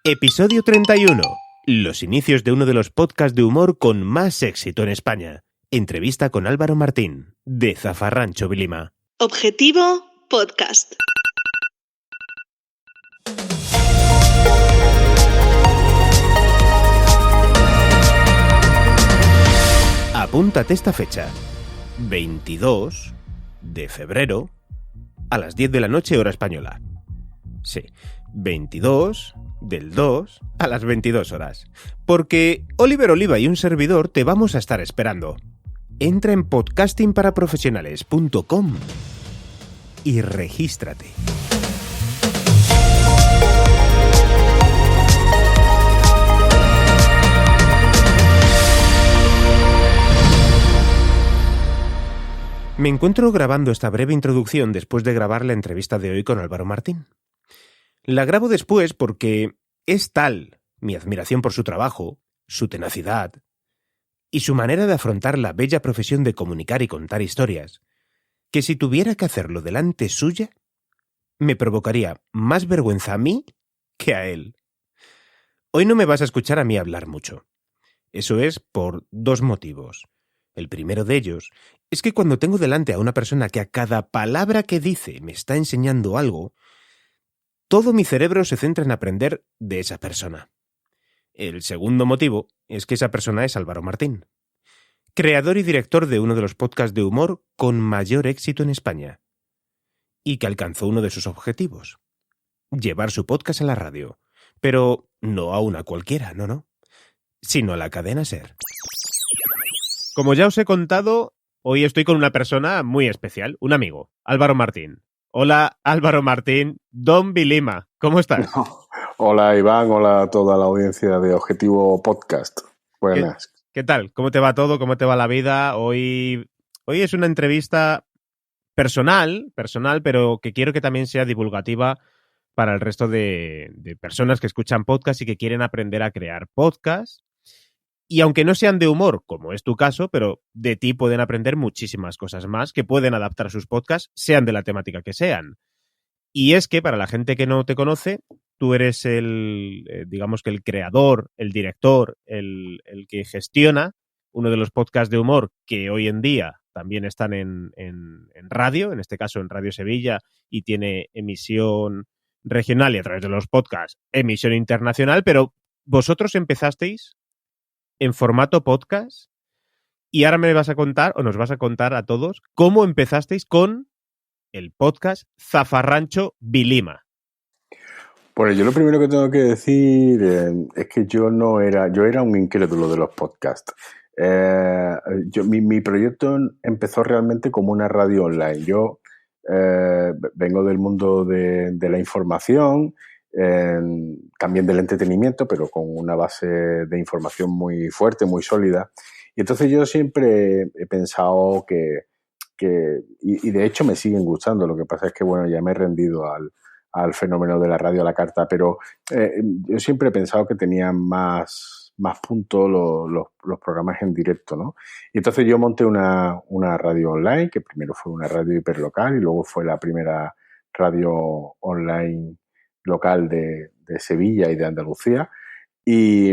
Episodio 31. Los inicios de uno de los podcasts de humor con más éxito en España. Entrevista con Álvaro Martín, de Zafarrancho Vilima. Objetivo Podcast. Apúntate esta fecha. 22 de febrero a las 10 de la noche, hora española. Sí, 22 del 2 a las 22 horas. Porque Oliver Oliva y un servidor te vamos a estar esperando. Entra en podcastingparaprofesionales.com y regístrate. Me encuentro grabando esta breve introducción después de grabar la entrevista de hoy con Álvaro Martín. La grabo después porque es tal mi admiración por su trabajo, su tenacidad y su manera de afrontar la bella profesión de comunicar y contar historias, que si tuviera que hacerlo delante suya, me provocaría más vergüenza a mí que a él. Hoy no me vas a escuchar a mí hablar mucho. Eso es por dos motivos. El primero de ellos es que cuando tengo delante a una persona que a cada palabra que dice me está enseñando algo, todo mi cerebro se centra en aprender de esa persona. El segundo motivo es que esa persona es Álvaro Martín, creador y director de uno de los podcasts de humor con mayor éxito en España, y que alcanzó uno de sus objetivos: llevar su podcast a la radio, pero no a una cualquiera, no, sino a la cadena SER. Como ya os he contado, hoy estoy con una persona muy especial, un amigo, Álvaro Martín. Hola, Álvaro Martín, Don Vilima, ¿cómo estás? Hola, Iván, hola a toda la audiencia de Objetivo Podcast. Buenas. ¿Qué tal? ¿Cómo te va todo? ¿Cómo te va la vida? Hoy es una entrevista personal, pero que quiero que también sea divulgativa para el resto de personas que escuchan podcast y que quieren aprender a crear podcast. Y aunque no sean de humor, como es tu caso, pero de ti pueden aprender muchísimas cosas más que pueden adaptar a sus podcasts, sean de la temática que sean. Y es que, para la gente que no te conoce, tú eres digamos que el creador, el director, el que gestiona uno de los podcasts de humor que hoy en día también están en radio, en este caso en Radio Sevilla, y tiene emisión regional y a través de los podcasts, emisión internacional, pero vosotros empezasteis en formato podcast y ahora me vas a contar, o nos vas a contar a todos, cómo empezasteis con el podcast Zafarrancho Vilima. Bueno, yo lo primero que tengo que decir es que yo era un incrédulo de los podcasts. Mi proyecto empezó realmente como una radio online. Yo vengo del mundo de la información, también del entretenimiento, pero con una base de información muy fuerte, muy sólida. Y entonces yo siempre he pensado y de hecho me siguen gustando. Lo que pasa es que, bueno, ya me he rendido al fenómeno de la radio a la carta, pero yo siempre he pensado que tenían más puntos los programas en directo, ¿no? Y entonces yo monté una radio online, que primero fue una radio hiperlocal y luego fue la primera radio online local de Sevilla y de Andalucía. Y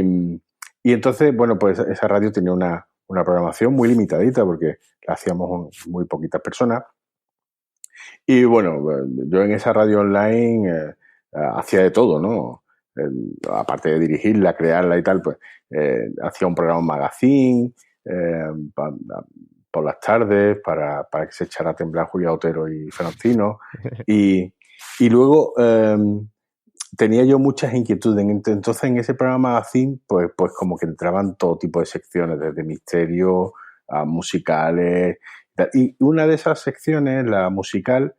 entonces, bueno, pues esa radio tenía una programación muy limitadita porque la hacíamos muy poquitas personas. Y bueno, yo en esa radio online hacía de todo, ¿no? Aparte de dirigirla, crearla y tal, pues hacía un programa magazine por las tardes para que se echara a temblar Julia Otero y Francino. Y luego tenía yo muchas inquietudes. Entonces en ese programa magazine pues como que entraban todo tipo de secciones, desde misterio a musicales. Y una de esas secciones, la musical,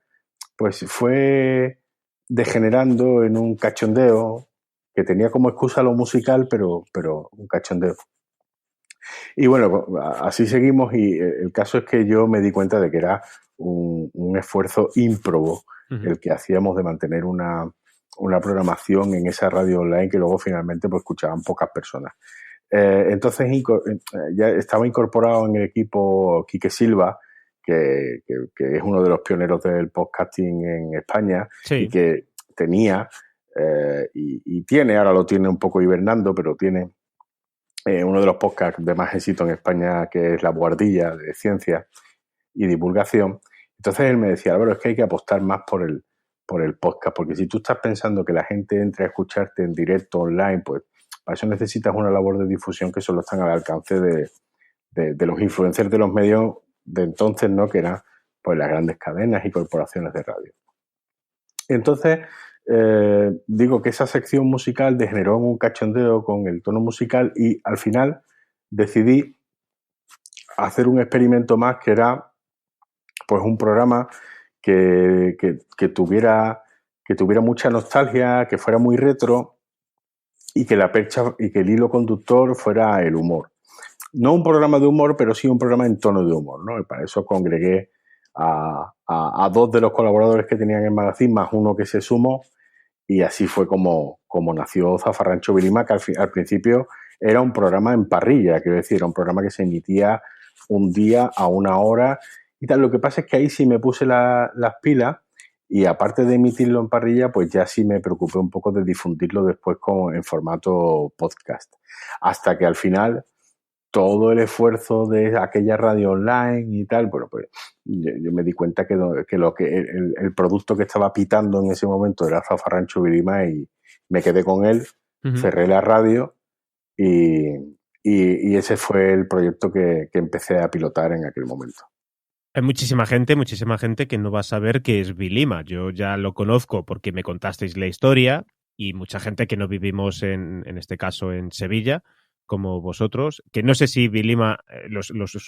pues fue degenerando en un cachondeo que tenía como excusa lo musical, pero un cachondeo. Y bueno, así seguimos y el caso es que yo me di cuenta de que era un esfuerzo ímprobo el que hacíamos de mantener una programación en esa radio online que luego finalmente pues escuchaban pocas personas. Entonces ya estaba incorporado en el equipo Quique Silva, que es uno de los pioneros del podcasting en España. Sí. Y que tenía y tiene, ahora lo tiene un poco hibernando, pero tiene uno de los podcasts de más éxito en España, que es La Buhardilla, de ciencia y divulgación. Entonces él me decía, Álvaro, es que hay que apostar más por el podcast, porque si tú estás pensando que la gente entre a escucharte en directo, online, pues para eso necesitas una labor de difusión que solo están al alcance de los influencers de los medios de entonces, ¿no? Que eran pues las grandes cadenas y corporaciones de radio. Entonces, digo que esa sección musical degeneró en un cachondeo con el tono musical y al final decidí hacer un experimento más, que era pues un programa que tuviera mucha nostalgia, que fuera muy retro y que la percha y que el hilo conductor fuera el humor. No un programa de humor, pero sí un programa en tono de humor, ¿no? Y para eso congregué a dos de los colaboradores que tenían en Magazine, más uno que se sumó, y así fue como nació Zafarrancho Vilima, que al principio era un programa en parrilla, quiero decir, era un programa que se emitía un día a una hora y tal. Lo que pasa es que ahí sí me puse las pilas y aparte de emitirlo en parrilla, pues ya sí me preocupé un poco de difundirlo después en formato podcast. Hasta que al final todo el esfuerzo de aquella radio online y tal, bueno, pues yo me di cuenta que el producto que estaba pitando en ese momento era Zafarrancho Vilima y me quedé con él, cerré la radio y ese fue el proyecto que empecé a pilotar en aquel momento. Hay muchísima gente que no va a saber qué es Vilima. Yo ya lo conozco porque me contasteis la historia y mucha gente que no vivimos en este caso en Sevilla, como vosotros, que no sé si Vilima,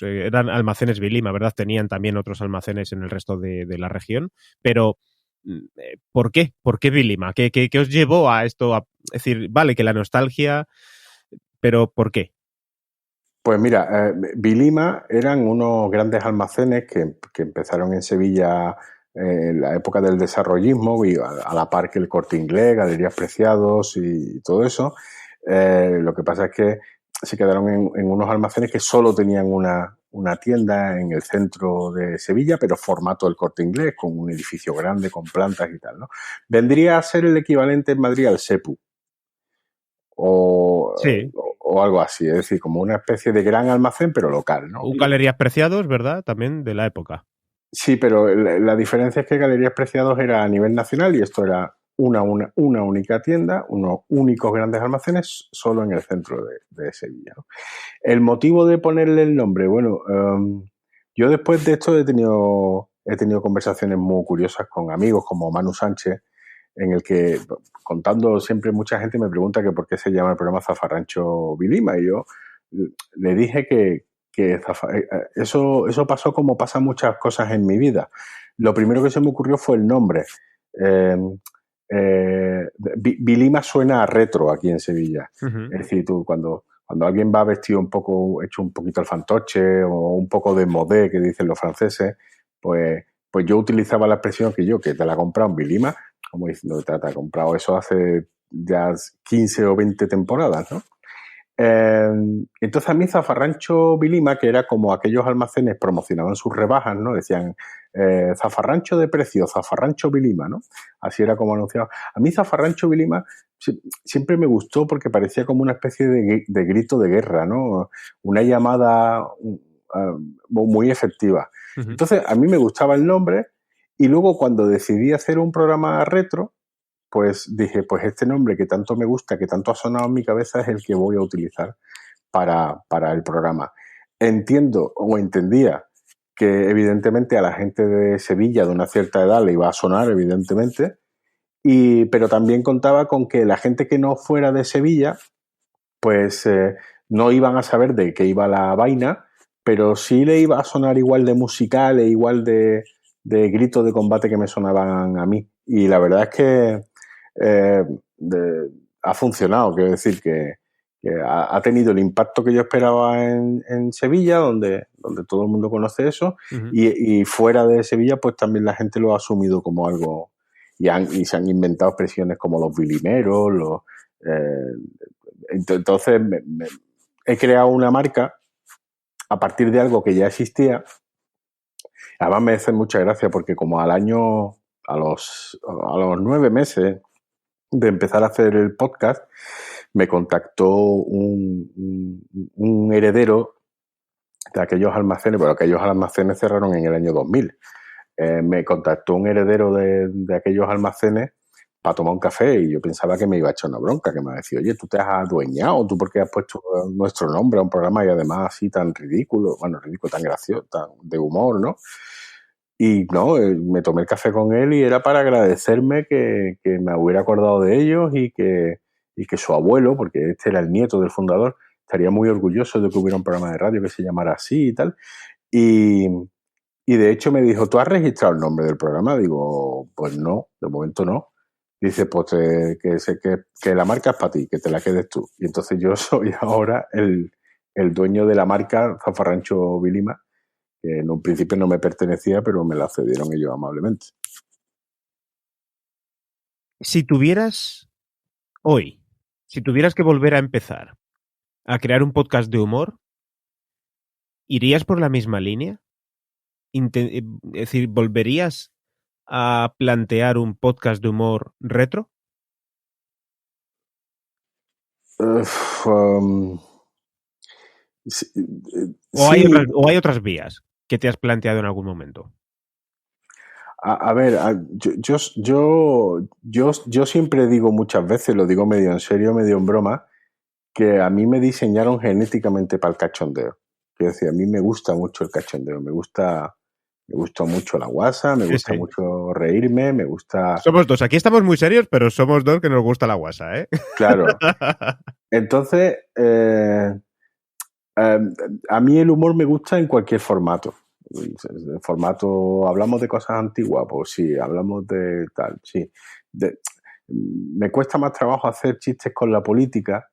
eran almacenes Vilima, ¿verdad? Tenían también otros almacenes en el resto de la región, pero ¿por qué? ¿Por qué Vilima? ¿Qué os llevó a esto? Es decir, vale que la nostalgia, pero ¿por qué? Pues mira, Vilima eran unos grandes almacenes que empezaron en Sevilla en la época del desarrollismo, y a la par que el Corte Inglés, Galerías Preciados y todo eso. Lo que pasa es que se quedaron en unos almacenes que solo tenían una tienda en el centro de Sevilla, pero formato del Corte Inglés, con un edificio grande, con plantas y tal, ¿no? Vendría a ser el equivalente en Madrid al Sepu. Sí. O algo así, es decir, como una especie de gran almacén, pero local, ¿no? Un Galerías Preciados, ¿verdad? También de la época. Sí, pero la diferencia es que Galerías Preciados era a nivel nacional y esto era una única tienda, unos únicos grandes almacenes solo en el centro de Sevilla, ¿no? El motivo de ponerle el nombre, bueno, yo después de esto he tenido conversaciones muy curiosas con amigos como Manu Sánchez, en el que, contando siempre, mucha gente me pregunta que por qué se llama el programa Zafarrancho Vilima, y yo le dije que eso pasó como pasan muchas cosas en mi vida. Lo primero que se me ocurrió fue el nombre. Vilima suena a retro aquí en Sevilla. Uh-huh. Es decir, tú cuando alguien va vestido un poco, hecho un poquito al fantoche o un poco de modé, que dicen los franceses, pues yo utilizaba la expresión que te la he comprado en Vilima, como diciendo que te ha comprado eso hace ya 15 o 20 temporadas, ¿no? Entonces a mí Zafarrancho Vilima, que era como aquellos almacenes promocionaban sus rebajas, ¿no? Decían zafarrancho de precio, Zafarrancho Vilima, ¿no? Así era como anunciaba. A mí Zafarrancho Vilima siempre me gustó porque parecía como una especie de grito de guerra, ¿no? Una llamada muy efectiva. Uh-huh. Entonces a mí me gustaba el nombre y luego cuando decidí hacer un programa retro, pues dije, pues este nombre que tanto me gusta, que tanto ha sonado en mi cabeza, es el que voy a utilizar para el programa. Entiendo o entendía que evidentemente a la gente de Sevilla de una cierta edad le iba a sonar, evidentemente, pero también contaba con que la gente que no fuera de Sevilla, pues no iban a saber de qué iba la vaina, pero sí le iba a sonar igual de musical e igual de gritos de combate que me sonaban a mí. Y la verdad es que ha funcionado, quiero decir que ha tenido el impacto que yo esperaba en Sevilla, donde todo el mundo conoce eso, uh-huh. y fuera de Sevilla pues también la gente lo ha asumido como algo, y se han inventado expresiones como los vilimeros, entonces he creado una marca a partir de algo que ya existía. Además me hace mucha gracia porque como a los 9 meses de empezar a hacer el podcast, me contactó un heredero de aquellos almacenes, bueno, aquellos almacenes cerraron en el año 2000. Me contactó un heredero de aquellos almacenes para tomar un café y yo pensaba que me iba a echar una bronca, que me decía, oye, tú te has adueñado, tú por qué has puesto nuestro nombre a un programa y además así tan ridículo, tan gracioso, tan de humor, ¿no? Y no, me tomé el café con él y era para agradecerme que me hubiera acordado de ellos y que su abuelo, porque este era el nieto del fundador, estaría muy orgulloso de que hubiera un programa de radio que se llamara así y tal. Y de hecho me dijo, ¿tú has registrado el nombre del programa? Digo, pues no, de momento no. Dice, pues que la marca es para ti, que te la quedes tú. Y entonces yo soy ahora el dueño de la marca Zafarrancho Vilima, que en un principio no me pertenecía, pero me la cedieron ellos amablemente. Si tuvieras que volver a empezar a crear un podcast de humor, ¿irías por la misma línea? Es decir, ¿volverías a plantear un podcast de humor retro? Sí, ¿O hay otras vías que te has planteado en algún momento? A ver, yo siempre digo muchas veces, lo digo medio en serio, medio en broma, que a mí me diseñaron genéticamente para el cachondeo. Quiero decir, a mí me gusta mucho el cachondeo, me gusta mucho la guasa, me gusta mucho reírme, me gusta... Somos dos, aquí estamos muy serios, pero somos dos que nos gusta la guasa, ¿eh? Claro. Entonces, a mí el humor me gusta en cualquier formato. En formato, hablamos de cosas antiguas, pues sí, hablamos de tal, sí. Me cuesta más trabajo hacer chistes con la política,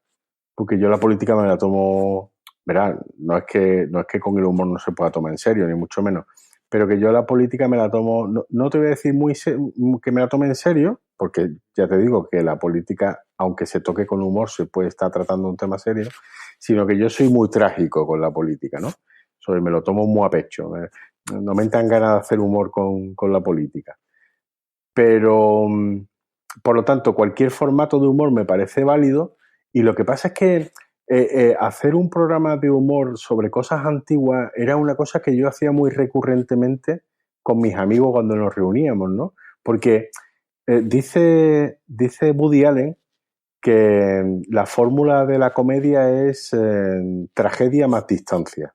porque yo la política me la tomo, verá, no es que con el humor no se pueda tomar en serio, ni mucho menos, pero que yo la política me la tomo, no te voy a decir que me la tome en serio, porque ya te digo que la política, aunque se toque con humor, se puede estar tratando un tema serio, sino que yo soy muy trágico con la política, ¿no? Me lo tomo muy a pecho, no me dan ganas de hacer humor con la política. Pero, por lo tanto, cualquier formato de humor me parece válido y lo que pasa es que hacer un programa de humor sobre cosas antiguas era una cosa que yo hacía muy recurrentemente con mis amigos cuando nos reuníamos, ¿no? Porque dice Woody Allen que la fórmula de la comedia es tragedia más distancia.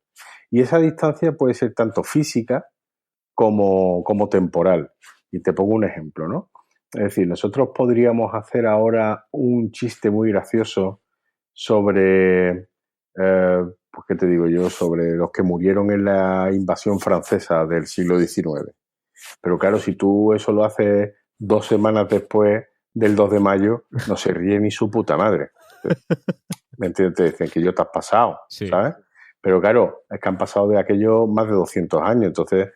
Y esa distancia puede ser tanto física como temporal. Y te pongo un ejemplo, ¿no? Es decir, nosotros podríamos hacer ahora un chiste muy gracioso sobre, pues qué te digo yo, sobre los que murieron en la invasión francesa del siglo XIX. Pero claro, si tú eso lo haces 2 semanas después del 2 de mayo, no se ríe ni su puta madre. ¿Me entiendes? Te dicen que yo te has pasado, sí. ¿Sabes? Pero claro, es que han pasado de aquello más de 200 años, entonces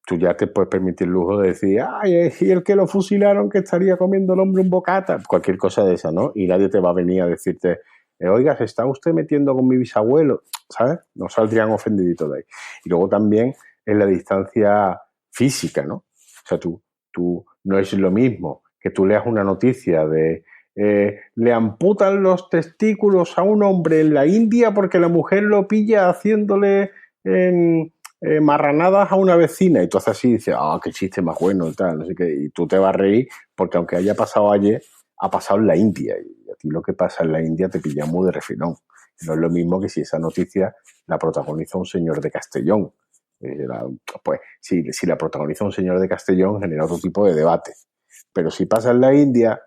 tú ya te puedes permitir el lujo de decir, ay, y el que lo fusilaron que estaría comiendo el hombre un bocata, cualquier cosa de esa, ¿no? Y nadie te va a venir a decirte, oiga, ¿se está usted metiendo con mi bisabuelo? ¿Sabes? No saldrían ofendiditos de ahí. Y luego también en la distancia física, ¿no? O sea, tú no es lo mismo que tú leas una noticia de le amputan los testículos a un hombre en la India porque la mujer lo pilla haciéndole marranadas a una vecina y tú haces así y dices, qué chiste más bueno y tal, no sé qué, y tú te vas a reír porque aunque haya pasado ayer, ha pasado en la India y a ti lo que pasa en la India te pilla muy de refilón. No es lo mismo que si esa noticia la protagoniza un señor de Castellón. Pues si la protagoniza un señor de Castellón genera otro tipo de debate. Pero si pasa en la India,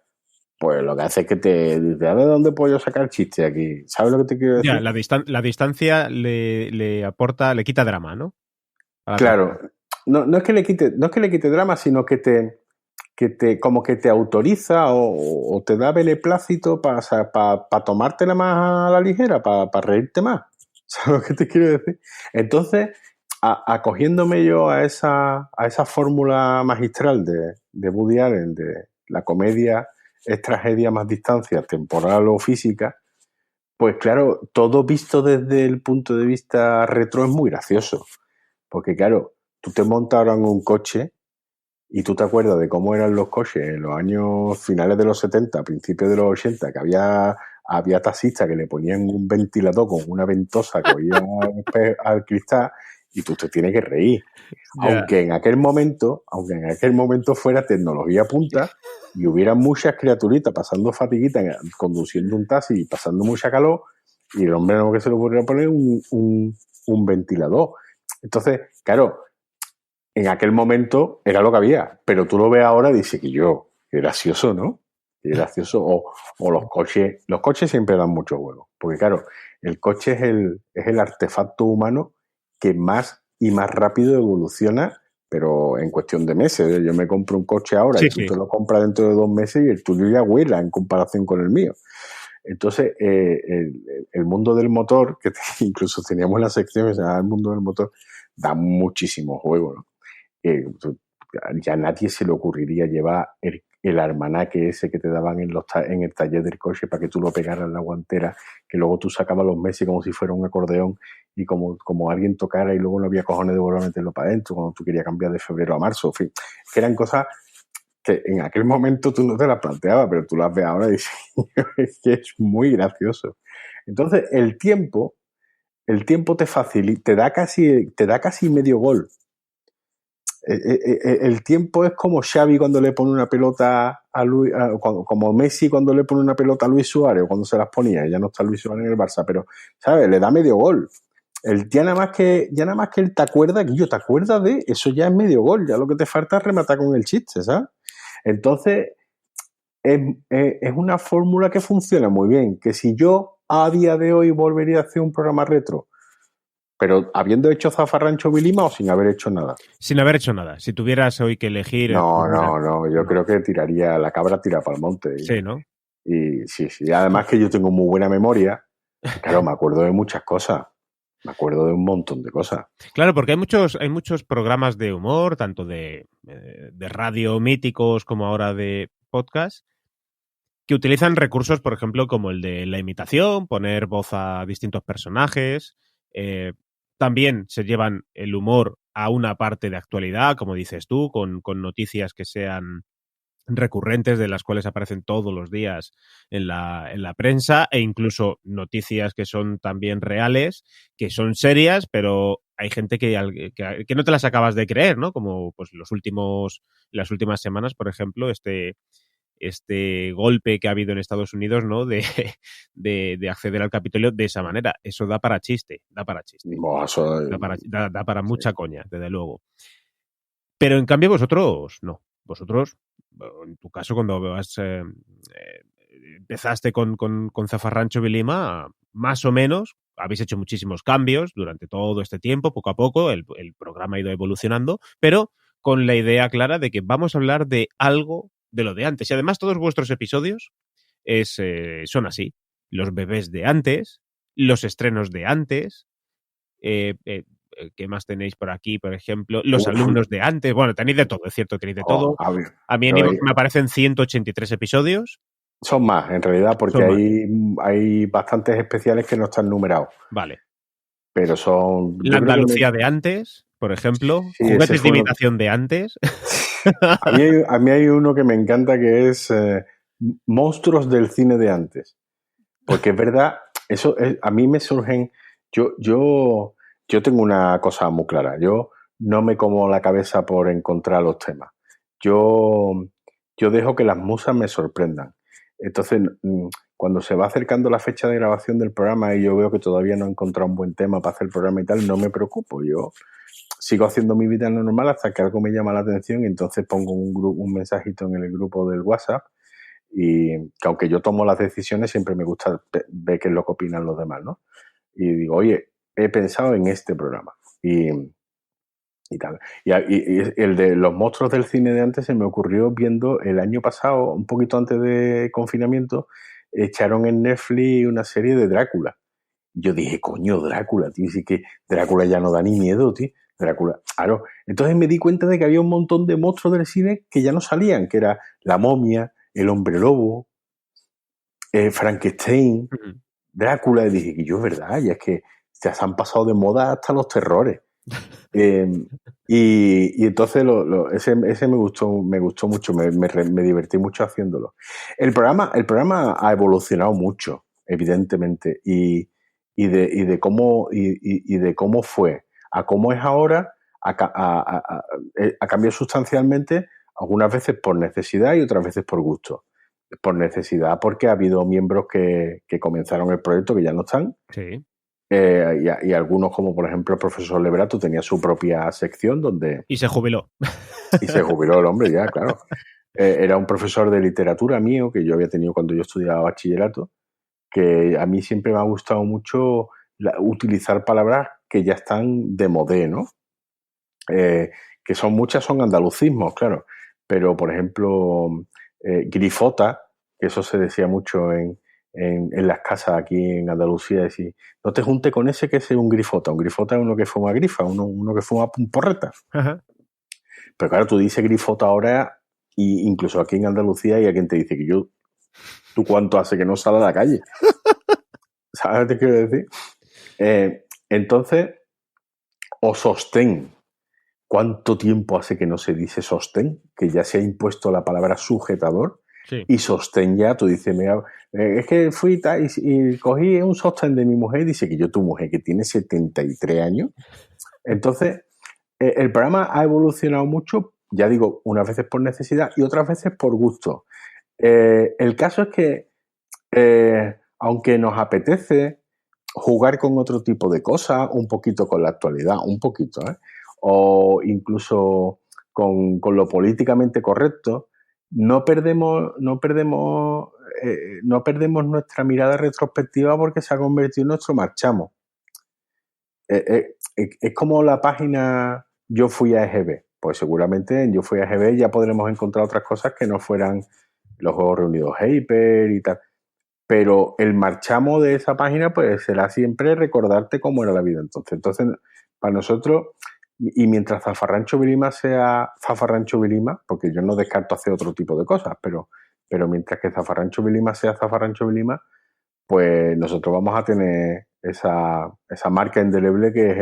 pues lo que hace es que te dice, a ver dónde puedo yo sacar chiste aquí. ¿Sabes lo que te quiero decir? Ya, la distancia le aporta, le quita drama, ¿no? Claro, no es que le quite drama, sino que te como que te autoriza o te da beneplácito para tomártela más a la ligera, para reírte más. ¿Sabes lo que te quiero decir? Entonces, acogiéndome yo a esa fórmula magistral de Woody Allen, de la comedia es tragedia más distancia, temporal o física, pues claro, todo visto desde el punto de vista retro es muy gracioso. Porque claro, tú te montas ahora en un coche y tú te acuerdas de cómo eran los coches en los años finales de los 70, principios de los 80, que había taxistas que le ponían un ventilador con una ventosa que oía al cristal, y tú te tienes que reír. Ya. Aunque en aquel momento fuera tecnología punta y hubiera muchas criaturitas pasando fatiguitas, conduciendo un taxi y pasando mucha calor, y el hombre no que se le ocurriera poner un ventilador. Entonces, claro, en aquel momento era lo que había, pero tú lo ves ahora y dices que qué gracioso, ¿no? Qué gracioso. O los coches siempre dan mucho juego, porque claro, el coche es el artefacto humano que más y más rápido evoluciona, pero en cuestión de meses. Yo me compro un coche ahora y tú te lo compras dentro de 2 meses y el tuyo ya vuela en comparación con el mío. Entonces, el mundo del motor, que incluso teníamos la sección que se llama el mundo del motor, da muchísimo juego, ¿no? Ya a nadie se le ocurriría llevar el almanaque ese que te daban en el taller del coche para que tú lo pegaras en la guantera, que luego tú sacabas los meses como si fuera un acordeón y como alguien tocara y luego no había cojones de volver a meterlo para adentro cuando tú querías cambiar de febrero a marzo. En fin, que eran cosas que en aquel momento tú no te las planteabas, pero tú las ves ahora y dices es que es muy gracioso. Entonces, el tiempo te facilita, te da casi medio gol. El tiempo es como Xavi cuando le pone una pelota a Luis, como Messi cuando le pone una pelota a Luis Suárez, o cuando se las ponía, ya no está Luis Suárez en el Barça, pero, ¿sabes? Le da medio gol. Ya nada más que él te acuerdas, Guillo, ¿te acuerdas de eso? Ya es medio gol, ya lo que te falta es rematar con el chiste, ¿sabes? Entonces, es una fórmula que funciona muy bien, que si yo a día de hoy volvería a hacer un programa retro, pero habiendo hecho Zafarrancho Vilima o sin haber hecho nada. Sin haber hecho nada. Si tuvieras hoy que elegir... No. Yo creo que la cabra tira para el monte. Sí, ¿no? Y sí. Además que yo tengo muy buena memoria. Claro, me acuerdo de muchas cosas. Me acuerdo de un montón de cosas. Claro, porque hay muchos programas de humor, tanto de radio míticos como ahora de podcast, que utilizan recursos, por ejemplo, como el de la imitación, poner voz a distintos personajes. También se llevan el humor a una parte de actualidad, como dices tú, con noticias que sean recurrentes, de las cuales aparecen todos los días en la prensa, e incluso noticias que son también reales, que son serias, pero hay gente que no te las acabas de creer, ¿no? Como pues las últimas semanas, por ejemplo, este golpe que ha habido en Estados Unidos, ¿no? De acceder al Capitolio de esa manera. Eso da para chiste. Da para mucha coña, desde luego. Pero en cambio vosotros no. Vosotros, en tu caso, cuando empezaste con Zafarrancho Vilima, más o menos, habéis hecho muchísimos cambios durante todo este tiempo, poco a poco, el programa ha ido evolucionando, pero con la idea clara de que vamos a hablar de algo de lo de antes. Y además todos vuestros episodios son así. Los bebés de antes, los estrenos de antes, ¿qué más tenéis por aquí, por ejemplo? Los alumnos de antes. Bueno, tenéis de todo, es cierto, tenéis de todo. A mí en iVoox me aparecen 183 episodios. Son más, en realidad, porque hay bastantes especiales que no están numerados. Vale. Pero son... La Andalucía de antes, por ejemplo. Sí, juguetes de imitación de antes. A mí hay uno que me encanta, que es monstruos del cine de antes. Porque es verdad, a mí me surgen... Yo tengo una cosa muy clara. Yo no me como la cabeza por encontrar los temas. Yo dejo que las musas me sorprendan. Entonces, cuando se va acercando la fecha de grabación del programa y yo veo que todavía no he encontrado un buen tema para hacer el programa y tal, no me preocupo. Yo sigo haciendo mi vida normal hasta que algo me llama la atención y entonces pongo un mensajito en el grupo del WhatsApp, y que aunque yo tomo las decisiones, siempre me gusta ver qué es lo que opinan los demás, ¿no? Y digo, oye, he pensado en este programa y tal. Y el de los monstruos del cine de antes se me ocurrió viendo el año pasado, un poquito antes de confinamiento, echaron en Netflix una serie de Drácula. Yo dije, coño, Drácula, tío, sí que Drácula ya no da ni miedo, tío. Drácula, claro. Entonces me di cuenta de que había un montón de monstruos del cine que ya no salían, que era la momia, el hombre lobo, Frankenstein, Drácula. Y dije, que yo, es verdad, y es que ya se han pasado de moda hasta los terrores. Y entonces ese me gustó mucho, me divertí mucho haciéndolo. El programa ha evolucionado mucho, evidentemente, y de cómo fue a cómo es ahora, ha cambiado sustancialmente, algunas veces por necesidad y otras veces por gusto. Por necesidad porque ha habido miembros que comenzaron el proyecto que ya no están. Sí. Y algunos, como por ejemplo el profesor Leberato, tenía su propia sección donde... Y se jubiló. Y se jubiló el hombre, ya, claro. Era un profesor de literatura mío que yo había tenido cuando yo estudiaba bachillerato, que a mí siempre me ha gustado mucho utilizar palabras que ya están de modé, ¿no? Que son andalucismos, claro. Pero, por ejemplo, grifota, que eso se decía mucho en las casas aquí en Andalucía, decir, no te juntes con ese que es un grifota. Un grifota es uno que fuma grifa, uno que fuma porreta. Ajá. Pero claro, tú dices grifota ahora, y incluso aquí en Andalucía hay quien te dice que ¿tú cuánto hace que no sale a la calle? ¿Sabes lo que te quiero decir? Entonces, o sostén. ¿Cuánto tiempo hace que no se dice sostén? Que ya se ha impuesto la palabra sujetador. Sí. Y sostén ya, tú dices, mira, es que fui y cogí un sostén de mi mujer y dice que yo, tu mujer, que tiene 73 años. Entonces, el programa ha evolucionado mucho, ya digo, unas veces por necesidad y otras veces por gusto. El caso es que, aunque nos apetece jugar con otro tipo de cosas, un poquito con la actualidad, un poquito, o incluso con lo políticamente correcto, no perdemos nuestra mirada retrospectiva porque se ha convertido en nuestro marchamo. Es como la página Yo fui a EGB. Pues seguramente en Yo fui a EGB ya podremos encontrar otras cosas que no fueran los Juegos Reunidos Hyper y tal. Pero el marchamo de esa página pues será siempre recordarte cómo era la vida entonces para nosotros, y mientras Zafarrancho Vilima sea Zafarrancho Vilima, porque yo no descarto hacer otro tipo de cosas, pero mientras que Zafarrancho Vilima sea Zafarrancho Vilima, pues nosotros vamos a tener esa marca indeleble que es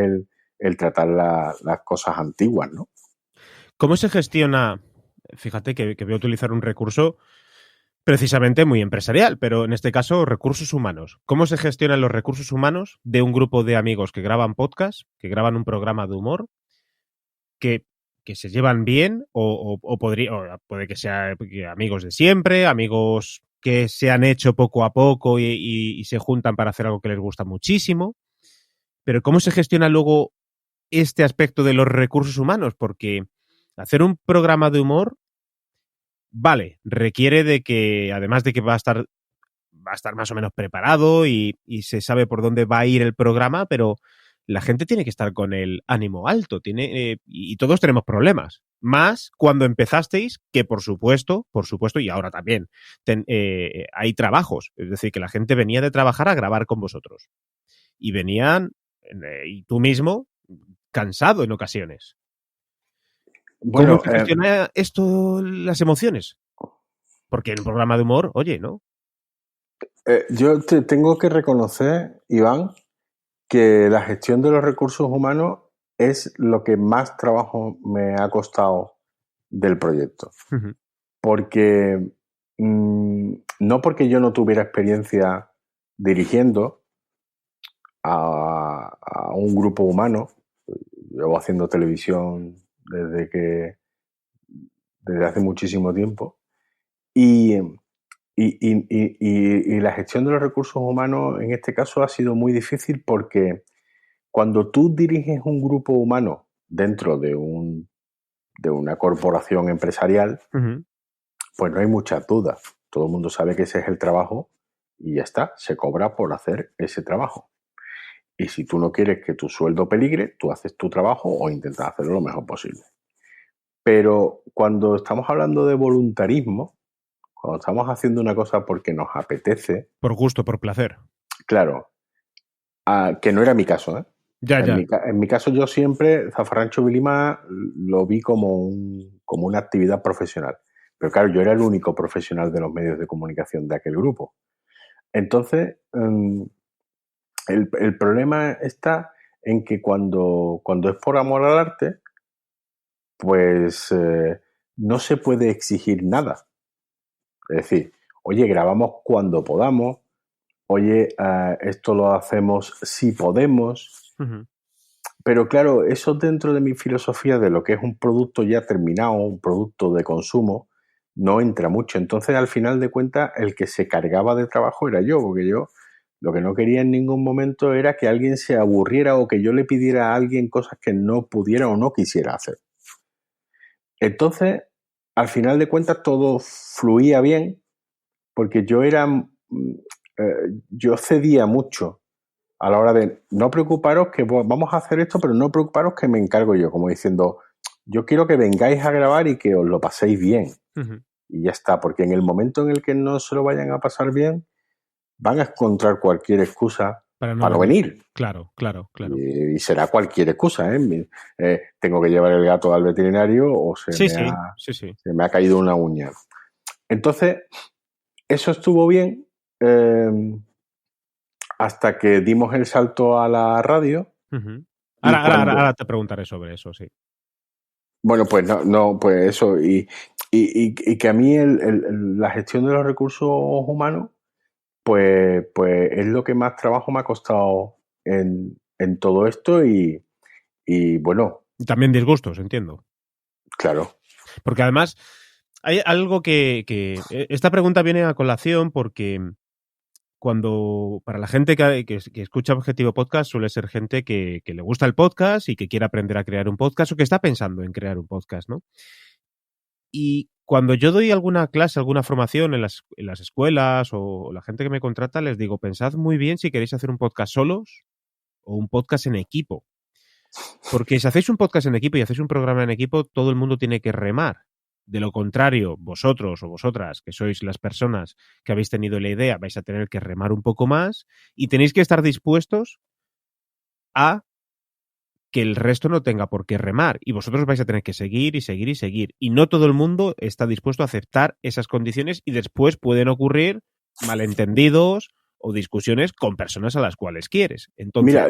el tratar las cosas antiguas, ¿no? ¿Cómo se gestiona? Fíjate que voy a utilizar un recurso precisamente muy empresarial, pero en este caso recursos humanos. ¿Cómo se gestionan los recursos humanos de un grupo de amigos que graban podcast, que graban un programa de humor, que se llevan bien o puede que sean amigos de siempre, amigos que se han hecho poco a poco y se juntan para hacer algo que les gusta muchísimo? Pero ¿cómo se gestiona luego este aspecto de los recursos humanos? Porque hacer un programa de humor, vale, requiere de que, además de que va a estar más o menos preparado y se sabe por dónde va a ir el programa, pero la gente tiene que estar con el ánimo alto, y todos tenemos problemas. Más cuando empezasteis, que por supuesto, y ahora también, hay trabajos. Es decir, que la gente venía de trabajar a grabar con vosotros. Y venían, y tú mismo, cansado en ocasiones. Bueno, ¿cómo se gestiona esto, las emociones? Porque en un programa de humor, oye, ¿no? Yo te tengo que reconocer, Iván, que la gestión de los recursos humanos es lo que más trabajo me ha costado del proyecto. Uh-huh. Porque no porque yo no tuviera experiencia dirigiendo a un grupo humano, llevo haciendo televisión desde hace muchísimo tiempo, y la gestión de los recursos humanos en este caso ha sido muy difícil porque cuando tú diriges un grupo humano dentro de una corporación empresarial, uh-huh, pues no hay muchas dudas. Todo el mundo sabe que ese es el trabajo y ya está, se cobra por hacer ese trabajo. Y si tú no quieres que tu sueldo peligre, tú haces tu trabajo o intentas hacerlo lo mejor posible. Pero cuando estamos hablando de voluntarismo, cuando estamos haciendo una cosa porque nos apetece... Por gusto, por placer. Claro, que no era mi caso, ¿eh? Ya. En mi caso yo siempre Zafarrancho Vilima lo vi como una actividad profesional. Pero claro, yo era el único profesional de los medios de comunicación de aquel grupo. Entonces, el problema está en que cuando es por amor al arte, pues no se puede exigir nada. Es decir, oye, grabamos cuando podamos, oye, esto lo hacemos si podemos. Uh-huh. Pero claro, eso dentro de mi filosofía de lo que es un producto ya terminado, un producto de consumo, no entra mucho. Entonces, al final de cuentas, el que se cargaba de trabajo era yo, porque yo lo que no quería en ningún momento era que alguien se aburriera o que yo le pidiera a alguien cosas que no pudiera o no quisiera hacer. Entonces, al final de cuentas, todo fluía bien, porque yo cedía mucho a la hora de no preocuparos que vamos a hacer esto, pero no preocuparos que me encargo yo, como diciendo, yo quiero que vengáis a grabar y que os lo paséis bien. Uh-huh. Y ya está, porque en el momento en el que no se lo vayan a pasar bien, van a encontrar cualquier excusa para no venir. Claro. Y será cualquier excusa, tengo que llevar el gato al veterinario o se me ha caído una uña. Entonces, eso estuvo bien hasta que dimos el salto a la radio. Uh-huh. Ahora te preguntaré sobre eso, sí. Bueno, pues no, pues eso. Y que a mí la gestión de los recursos humanos, pues es lo que más trabajo me ha costado en todo esto y bueno. También disgustos, entiendo. Claro. Porque además hay algo que esta pregunta viene a colación porque cuando para la gente que escucha Objetivo Podcast suele ser gente que le gusta el podcast y que quiere aprender a crear un podcast o que está pensando en crear un podcast, ¿no? Y cuando yo doy alguna clase, alguna formación en las escuelas o la gente que me contrata, les digo, pensad muy bien si queréis hacer un podcast solos o un podcast en equipo. Porque si hacéis un podcast en equipo y hacéis un programa en equipo, todo el mundo tiene que remar. De lo contrario, vosotros o vosotras, que sois las personas que habéis tenido la idea, vais a tener que remar un poco más y tenéis que estar dispuestos a que el resto no tenga por qué remar y vosotros vais a tener que seguir y seguir y seguir. Y no todo el mundo está dispuesto a aceptar esas condiciones y después pueden ocurrir malentendidos o discusiones con personas a las cuales quieres. Entonces, mira,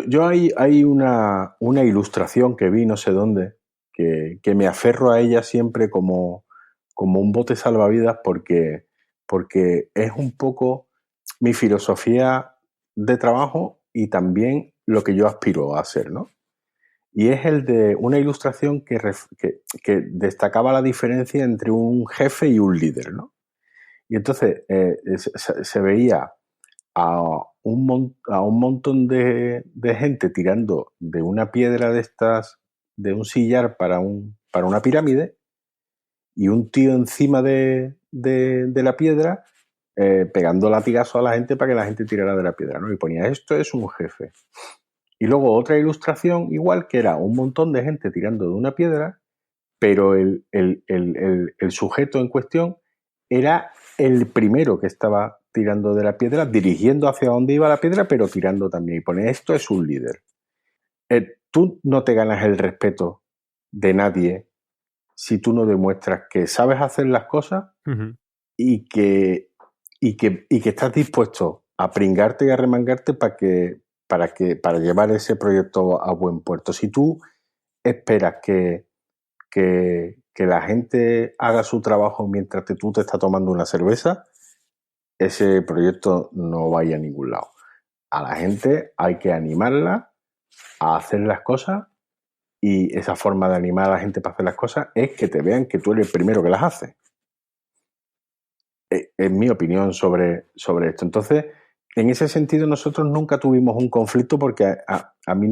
yo hay una ilustración que vi no sé dónde, que me aferro a ella siempre como un bote salvavidas porque es un poco mi filosofía de trabajo y también lo que yo aspiro a hacer, ¿no? Y es el de una ilustración que destacaba la diferencia entre un jefe y un líder, ¿no? Y entonces se veía a un montón de gente tirando de una piedra de estas, de un sillar para una pirámide, y un tío encima de la piedra pegando latigazos a la gente para que la gente tirara de la piedra, ¿no? Y ponía, esto es un jefe. Y luego otra ilustración igual, que era un montón de gente tirando de una piedra, pero el sujeto en cuestión era el primero que estaba tirando de la piedra, dirigiendo hacia donde iba la piedra, pero tirando también. Y pone, esto es un líder. Tú no te ganas el respeto de nadie si tú no demuestras que sabes hacer las cosas uh-huh. y que estás dispuesto a pringarte y a remangarte para llevar ese proyecto a buen puerto. Si tú esperas que la gente haga su trabajo mientras tú te estás tomando una cerveza, ese proyecto no va a ir a ningún lado. A la gente hay que animarla a hacer las cosas, y esa forma de animar a la gente para hacer las cosas es que te vean que tú eres el primero que las hace. Es mi opinión sobre esto. Entonces, en ese sentido, nosotros nunca tuvimos un conflicto porque a mí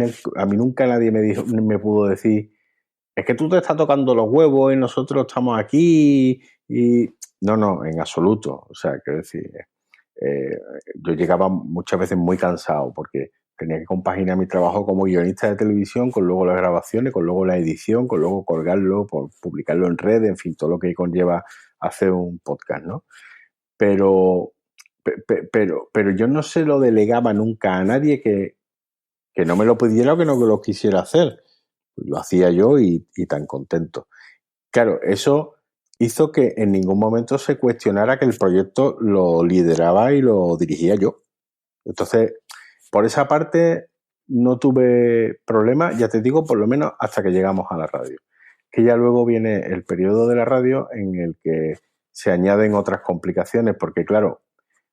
nunca nadie me pudo decir, es que tú te estás tocando los huevos y nosotros estamos aquí y... No, en absoluto. O sea, quiero decir, yo llegaba muchas veces muy cansado porque tenía que compaginar mi trabajo como guionista de televisión con luego las grabaciones, con luego la edición, con luego colgarlo, publicarlo en redes, en fin, todo lo que conlleva hacer un podcast, ¿no? Pero yo no se lo delegaba nunca a nadie que no me lo pidiera o que no lo quisiera hacer. Lo hacía yo y tan contento. Claro, eso hizo que en ningún momento se cuestionara que el proyecto lo lideraba y lo dirigía yo. Entonces, por esa parte, no tuve problema, ya te digo, por lo menos hasta que llegamos a la radio. Que ya luego viene el periodo de la radio en el que se añaden otras complicaciones, porque claro,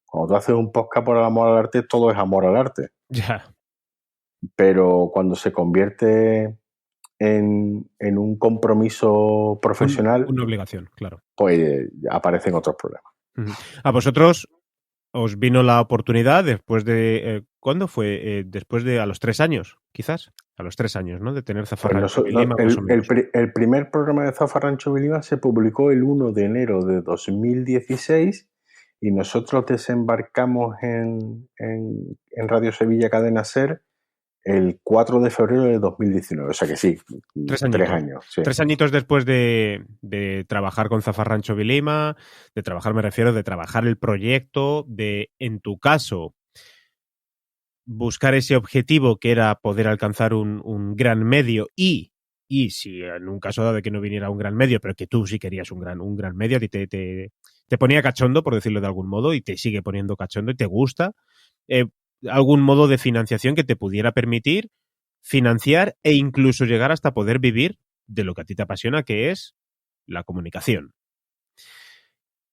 cuando tú haces un podcast por el amor al arte, todo es amor al arte. Ya. Pero cuando se convierte en un compromiso profesional, Una obligación, claro. pues aparecen otros problemas. A vosotros os vino la oportunidad después de... ¿Cuándo fue? Después de... A los 3 años, quizás. A los 3 años, ¿no? De tener Zafarrancho Vilima, más o menos. El primer programa de Zafarrancho Vilima se publicó el 1 de enero de 2016 y nosotros desembarcamos en Radio Sevilla Cadena SER el 4 de febrero de 2019. O sea que sí, 3 años. Sí. 3 añitos después de trabajar con Zafarrancho Vilima, de trabajar, me refiero, de trabajar el proyecto, de, en tu caso, buscar ese objetivo que era poder alcanzar un gran medio y si en un caso dado de que no viniera un gran medio, pero que tú sí querías un gran medio, a ti te ponía cachondo, por decirlo de algún modo, y te sigue poniendo cachondo y te gusta, algún modo de financiación que te pudiera permitir financiar e incluso llegar hasta poder vivir de lo que a ti te apasiona, que es la comunicación.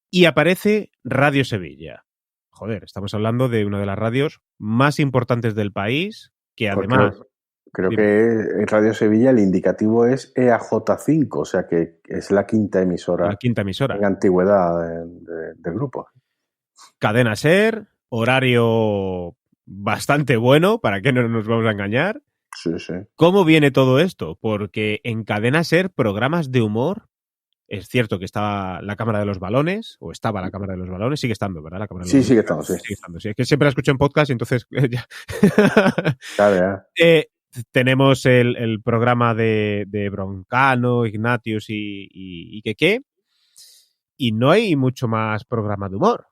Y aparece Radio Sevilla. Joder, estamos hablando de una de las radios más importantes del país, que además... Creo que en Radio Sevilla el indicativo es EAJ5, o sea que es la quinta emisora. En antigüedad del grupo. Cadena SER, horario bastante bueno, ¿para qué no nos vamos a engañar? Sí, sí. ¿Cómo viene todo esto? Porque en Cadena SER, programas de humor, es cierto que estaba la Cámara de los Balones, o estaba la Cámara de los Balones, sigue estando, ¿verdad? La Cámara de los Sigue estando, sí. Sigue estando, sí. Es que siempre la escucho en podcast y entonces ya. Claro, tenemos el programa de Broncano, Ignatius y Keke, y no hay mucho más programa de humor.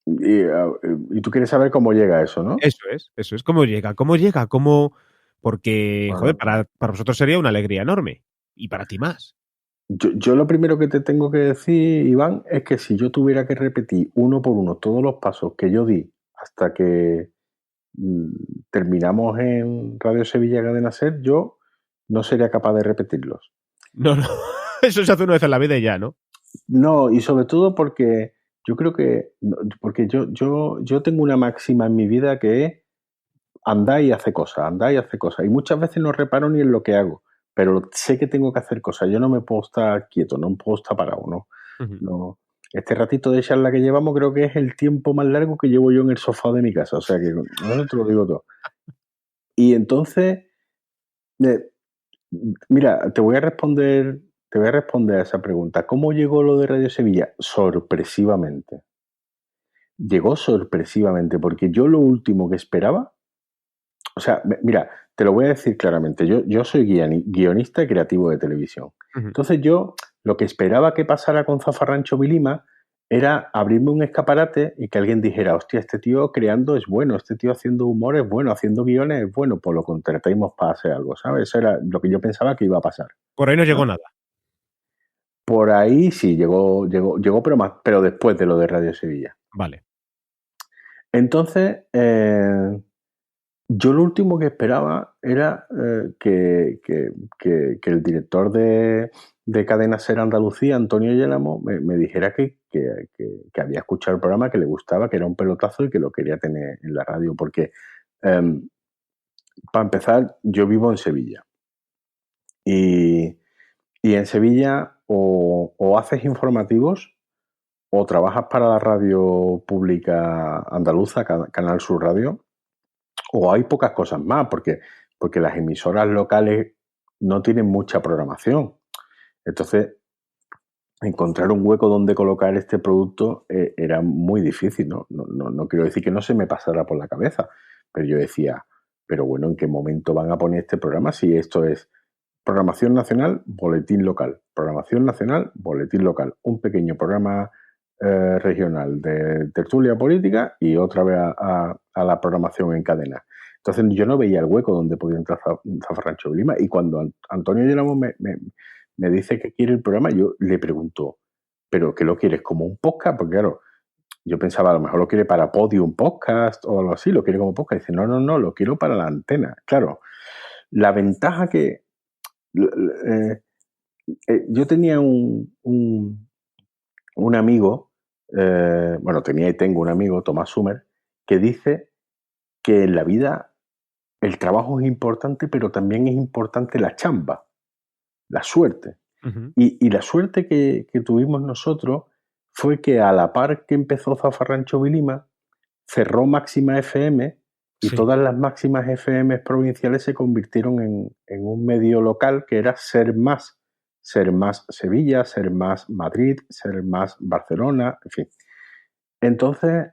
Y tú quieres saber cómo llega eso, ¿no? Eso es. ¿Cómo llega? Porque, bueno, joder, para vosotros sería una alegría enorme. Y para ti más. Yo lo primero que te tengo que decir, Iván, es que si yo tuviera que repetir uno por uno todos los pasos que yo di hasta que terminamos en Radio Sevilla Cadena SER, yo no sería capaz de repetirlos. No. Eso se hace una vez en la vida y ya, ¿no? No, y sobre todo porque yo creo que... Porque yo tengo una máxima en mi vida que es andar y hacer cosas. Y muchas veces no reparo ni en lo que hago, pero sé que tengo que hacer cosas. Yo no me puedo estar quieto, no puedo estar parado, ¿no? Uh-huh. No. Este ratito de charla que llevamos creo que es el tiempo más largo que llevo yo en el sofá de mi casa. O sea que no te lo digo todo. Y entonces, mira, te voy a responder a esa pregunta. ¿Cómo llegó lo de Radio Sevilla? Sorpresivamente. Llegó sorpresivamente, porque yo lo último que esperaba... O sea, mira, te lo voy a decir claramente. Yo soy guionista y creativo de televisión. Uh-huh. Entonces yo lo que esperaba que pasara con Zafarrancho Vilima era abrirme un escaparate y que alguien dijera, hostia, este tío creando es bueno, este tío haciendo humor es bueno, haciendo guiones es bueno, pues lo contratamos para hacer algo, ¿sabes? Eso era lo que yo pensaba que iba a pasar. Por ahí no llegó nada. Por ahí sí, llegó pero después de lo de Radio Sevilla. Vale. Entonces, yo lo último que esperaba era que el director de Cadena SER Andalucía, Antonio Yelamo, me dijera que había escuchado el programa, que le gustaba, que era un pelotazo y que lo quería tener en la radio. Porque, para empezar, yo vivo en Sevilla. Y en Sevilla o haces informativos o trabajas para la radio pública andaluza, Canal Sur Radio, o hay pocas cosas más, porque las emisoras locales no tienen mucha programación. Entonces, encontrar un hueco donde colocar este producto era muy difícil, ¿no? No quiero decir que no se me pasara por la cabeza, pero yo decía, pero bueno, ¿en qué momento van a poner este programa si esto es programación nacional, boletín local, programación nacional, boletín local, un pequeño programa regional de tertulia política y otra vez a la programación en cadena? Entonces yo no veía el hueco donde podía entrar Zafarrancho Vilima, y cuando Antonio Lleramo me dice que quiere el programa, yo le pregunto, ¿pero qué lo quieres? ¿Como un podcast? Porque claro, Yo pensaba, a lo mejor lo quiere para Podium Podcast o algo así, lo quiere como podcast. Dice, no, lo quiero para la antena. Claro, la ventaja que... yo tenía un amigo, tenía y tengo un amigo, Tomás Sumer, que dice que en la vida el trabajo es importante, pero también es importante la chamba, la suerte. Uh-huh. Y la suerte que tuvimos nosotros fue que a la par que empezó Zafarrancho Vilima, cerró Máxima FM y Sí. todas las máximas FM provinciales se convirtieron en un medio local que era Ser Más Sevilla, Ser Más Madrid, Ser Más Barcelona, en fin. Entonces,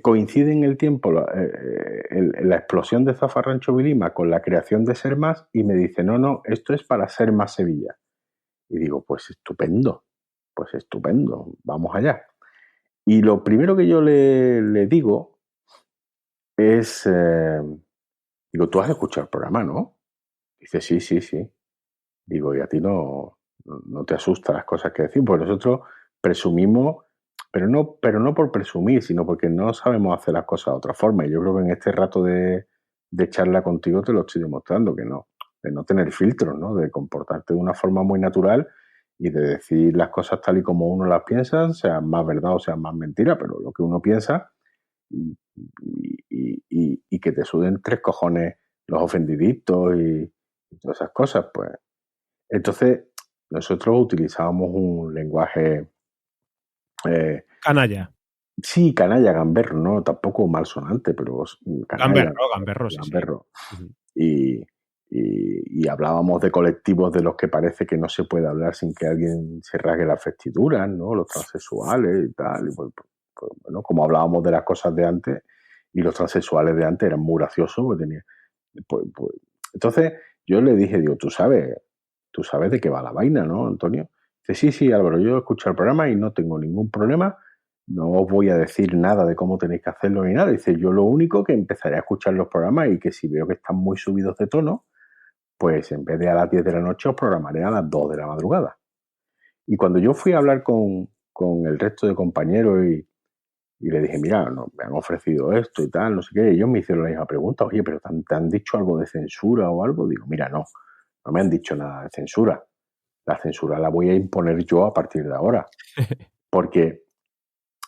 coincide en el tiempo la explosión de Zafarrancho Vilima con la creación de Ser Más y me dice, no, esto es para Ser Más Sevilla. Y digo, pues estupendo, vamos allá. Y lo primero que yo le digo es, digo, tú has escuchado el programa, ¿no? Dice, sí. Digo, y a ti no te asustan las cosas que decimos, porque nosotros presumimos, pero no por presumir, sino porque no sabemos hacer las cosas de otra forma. Y yo creo que en este rato de charla contigo te lo estoy demostrando, que no, de no tener filtros, ¿no? De comportarte de una forma muy natural y de decir las cosas tal y como uno las piensa, sean más verdad o sean más mentira, pero lo que uno piensa y que te suden 3 cojones los ofendiditos y todas esas cosas, pues. Entonces, nosotros utilizábamos un lenguaje... Canalla. Sí, canalla, gamberro, ¿no? Tampoco malsonante, pero canalla. Gamberro, sí. Uh-huh. Y hablábamos de colectivos de los que parece que no se puede hablar sin que alguien se rasgue las vestiduras, ¿no? Los transexuales y tal. Y pues, bueno, como hablábamos de las cosas de antes, y los transexuales de antes eran muy graciosos, pues, entonces yo le dije, digo, tú sabes de qué va la vaina, ¿no, Antonio? Dice, sí, Álvaro, yo escucho el programa y no tengo ningún problema, no os voy a decir nada de cómo tenéis que hacerlo ni nada. Dice, yo lo único que empezaré a escuchar los programas y que si veo que están muy subidos de tono, pues en vez de a las 10 de la noche os programaré a las 2 de la madrugada. Y cuando yo fui a hablar con el resto de compañeros y le dije, mira, no, me han ofrecido esto y tal, no sé qué, y ellos me hicieron la misma pregunta, oye, pero ¿te han dicho algo de censura o algo? Digo, mira, no me han dicho nada de censura. La censura la voy a imponer yo a partir de ahora. Porque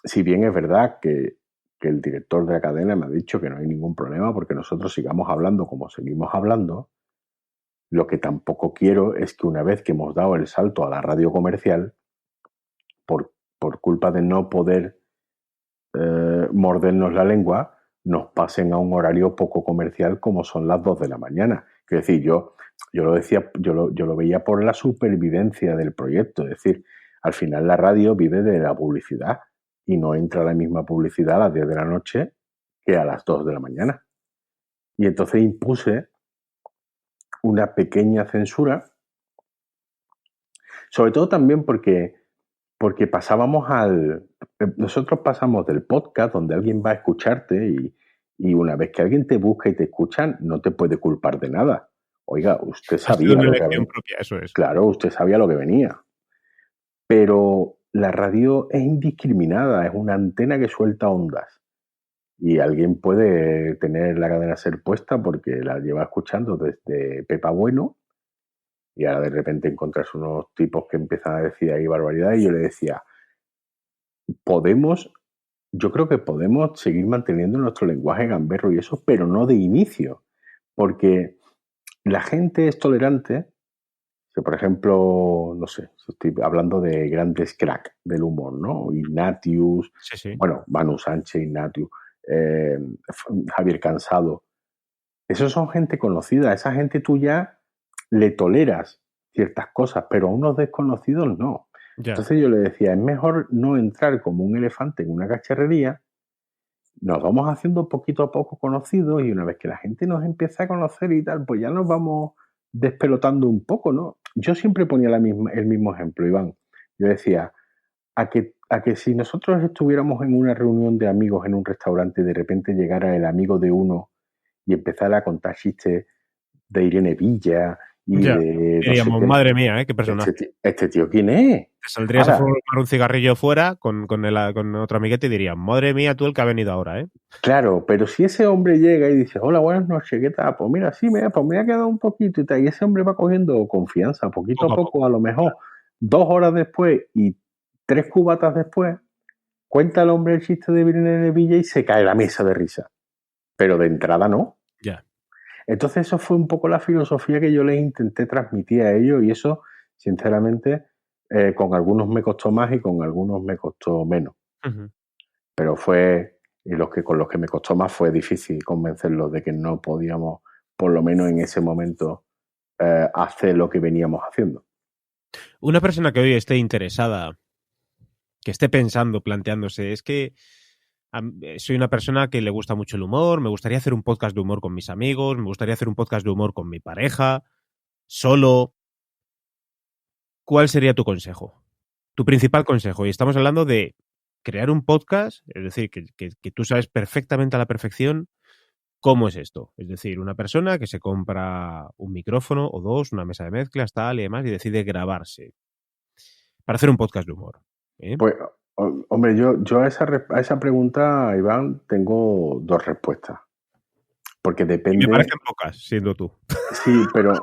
si bien es verdad que el director de la cadena me ha dicho que no hay ningún problema porque nosotros sigamos hablando como seguimos hablando, lo que tampoco quiero es que una vez que hemos dado el salto a la radio comercial, por culpa de no poder mordernos la lengua, nos pasen a un horario poco comercial como son las 2 de la mañana. Es decir, yo lo decía, yo lo veía por la supervivencia del proyecto. Es decir, al final la radio vive de la publicidad y no entra la misma publicidad a las 10 de la noche que a las 2 de la mañana. Y entonces impuse una pequeña censura, sobre todo también porque nosotros pasamos del podcast donde alguien va a escucharte y una vez que alguien te busca y te escucha, no te puede culpar de nada. Oiga, usted sabía lo que venía. Eso es. Claro, usted sabía lo que venía. Pero la radio es indiscriminada, es una antena que suelta ondas. Y alguien puede tener la cadena SER puesta porque la lleva escuchando desde Pepa Bueno y ahora de repente encontrarse unos tipos que empiezan a decir ahí barbaridades y yo le decía, yo creo que podemos seguir manteniendo nuestro lenguaje gamberro y eso, pero no de inicio, porque la gente es tolerante. Si, por ejemplo, no sé, estoy hablando de grandes crack del humor, ¿no? Ignatius, Sí. Bueno, Manu Sánchez, Ignatius, Javier Cansado. Esos son gente conocida, a esa gente tú ya le toleras ciertas cosas, pero a unos desconocidos no. Ya. Entonces yo le decía, es mejor no entrar como un elefante en una cacharrería, nos vamos haciendo poquito a poco conocidos y una vez que la gente nos empieza a conocer y tal, pues ya nos vamos despelotando un poco, ¿no? Yo siempre ponía el mismo ejemplo, Iván. Yo decía, a que si nosotros estuviéramos en una reunión de amigos en un restaurante y de repente llegara el amigo de uno y empezara a contar chistes de Irene Villa y Ya. de no sé Diríamos, qué. madre mía, qué personaje. Este tío, ¿quién es? Te saldrías a Ahora, fumar un cigarrillo fuera con otro amiguete y dirías, madre mía, tú el que ha venido ahora, ¿eh? claro, pero si ese hombre llega y dice, hola, buenas noches, ¿qué tal? Pues mira, sí, mira, pues me ha quedado un poquito y tal. Y ese hombre va cogiendo confianza, poquito Poco a a poco. poco, a lo mejor 2 horas después y 3 cubatas después, cuenta el hombre el chiste de Virginia Neville y se cae la mesa de risa. Pero de entrada no. Ya. Entonces eso fue un poco la filosofía que yo les intenté transmitir a ellos y eso, sinceramente, con algunos me costó más y con algunos me costó menos. Ujú. Pero con los que me costó más fue difícil convencerlos de que no podíamos, por lo menos en ese momento, hacer lo que veníamos haciendo. Una persona que hoy esté interesada, que esté pensando, planteándose, es que soy una persona que le gusta mucho el humor, me gustaría hacer un podcast de humor con mis amigos, me gustaría hacer un podcast de humor con mi pareja, solo. ¿Cuál sería tu consejo? Tu principal consejo. Y estamos hablando de crear un podcast, es decir, que tú sabes perfectamente a la perfección cómo es esto. Es decir, una persona que se compra un micrófono o dos, una mesa de mezclas, tal y demás, y decide grabarse para hacer un podcast de humor. ¿Eh? Pues, hombre, yo a esa pregunta, Iván, tengo 2 respuestas. Porque Y me depende. parecen pocas, siendo tú. Sí, pero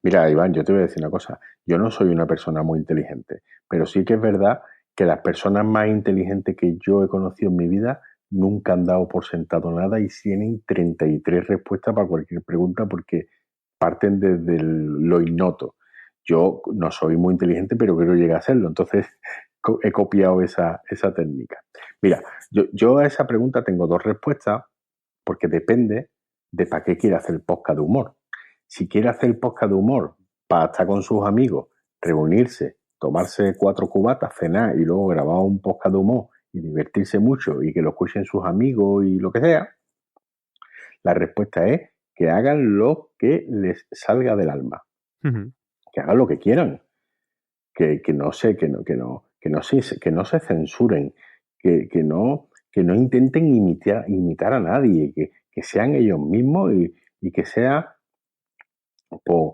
mira, Iván, yo te voy a decir una cosa. Yo no soy una persona muy inteligente, pero sí que es verdad que las personas más inteligentes que yo he conocido en mi vida nunca han dado por sentado nada y tienen 33 respuestas para cualquier pregunta porque parten desde lo innoto. Yo no soy muy inteligente, pero quiero llegar a serlo. Entonces, he copiado esa técnica. Mira, yo a esa pregunta tengo 2 respuestas porque depende de para qué quiere hacer podcast de humor. Si quiere hacer podcast de humor para estar con sus amigos, reunirse, tomarse 4 cubatas, cenar y luego grabar un podcast de humor y divertirse mucho y que lo escuchen sus amigos y lo que sea, la respuesta es que hagan lo que les salga del alma. Ujú. Que hagan lo que quieran. Que no se censuren. Que no intenten imitar a nadie. Que sean ellos mismos y que sea pues,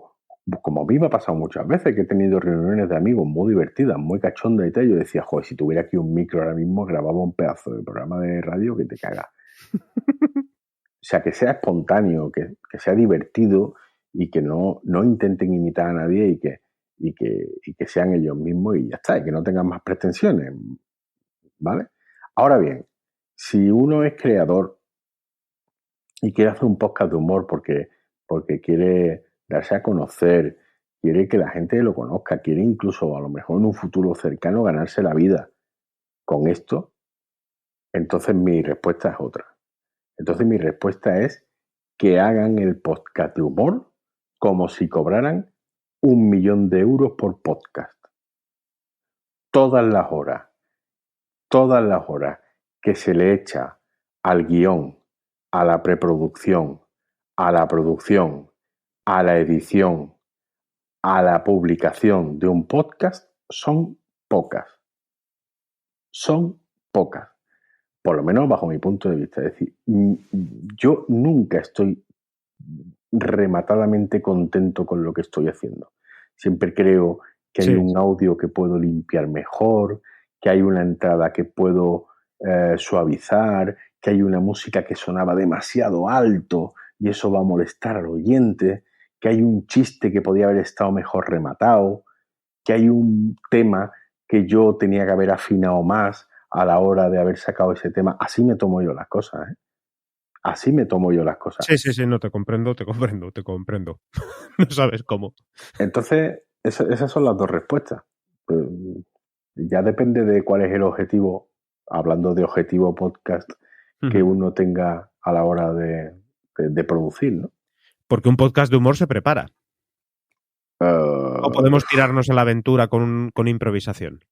como a mí me ha pasado muchas veces, que he tenido reuniones de amigos muy divertidas, muy cachondas y tal. Yo decía, joder, si tuviera aquí un micro ahora mismo, grababa un pedazo de programa de radio que te caga. O sea, que sea espontáneo, que sea divertido y que no intenten imitar a nadie y que sean ellos mismos y ya está, y que no tengan más pretensiones, ¿vale? Ahora bien, si uno es creador y quiere hacer un podcast de humor porque quiere darse a conocer, quiere que la gente lo conozca, quiere incluso a lo mejor en un futuro cercano ganarse la vida con esto, entonces mi respuesta es otra. Entonces mi respuesta es que hagan el podcast de humor como si cobraran 1.000.000 de euros por podcast. Todas las horas que se le echa al guión, a la preproducción, a la producción, a la edición, a la publicación de un podcast son pocas. Son pocas. Por lo menos bajo mi punto de vista. Es decir, yo nunca estoy rematadamente contento con lo que estoy haciendo. Siempre creo que hay un audio que puedo limpiar mejor, que hay una entrada que puedo suavizar, que hay una música que sonaba demasiado alto y eso va a molestar al oyente, que hay un chiste que podía haber estado mejor rematado, que hay un tema que yo tenía que haber afinado más a la hora de haber sacado ese tema. Así me tomo yo las cosas, ¿eh? Así me tomo yo las cosas. Sí, no, te comprendo. No sabes cómo. Entonces, esas son las 2 respuestas. Ya depende de cuál es el objetivo, hablando de objetivo podcast, que uno tenga a la hora de producir, ¿no? Porque un podcast de humor se prepara. ¿O podemos tirarnos a la aventura con improvisación?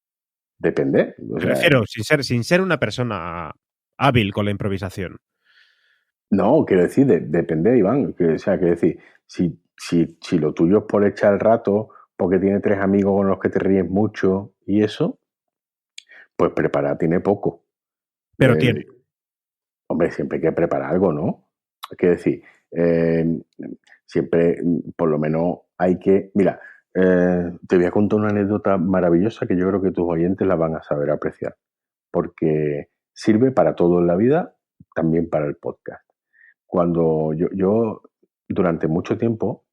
Depende. Me refiero, sin ser una persona hábil con la improvisación. No, quiero decir, depende, Iván. Quiero decir, si lo tuyo es por echar el rato, porque tiene 3 amigos con los que te ríes mucho y eso, pues preparar tiene poco. Pero tiene. Hombre, siempre hay que preparar algo, ¿no? Quiero decir, Siempre, por lo menos, hay que... Mira, te voy a contar una anécdota maravillosa que yo creo que tus oyentes la van a saber apreciar, porque sirve para todo en la vida, también para el podcast. Cuando yo durante mucho tiempo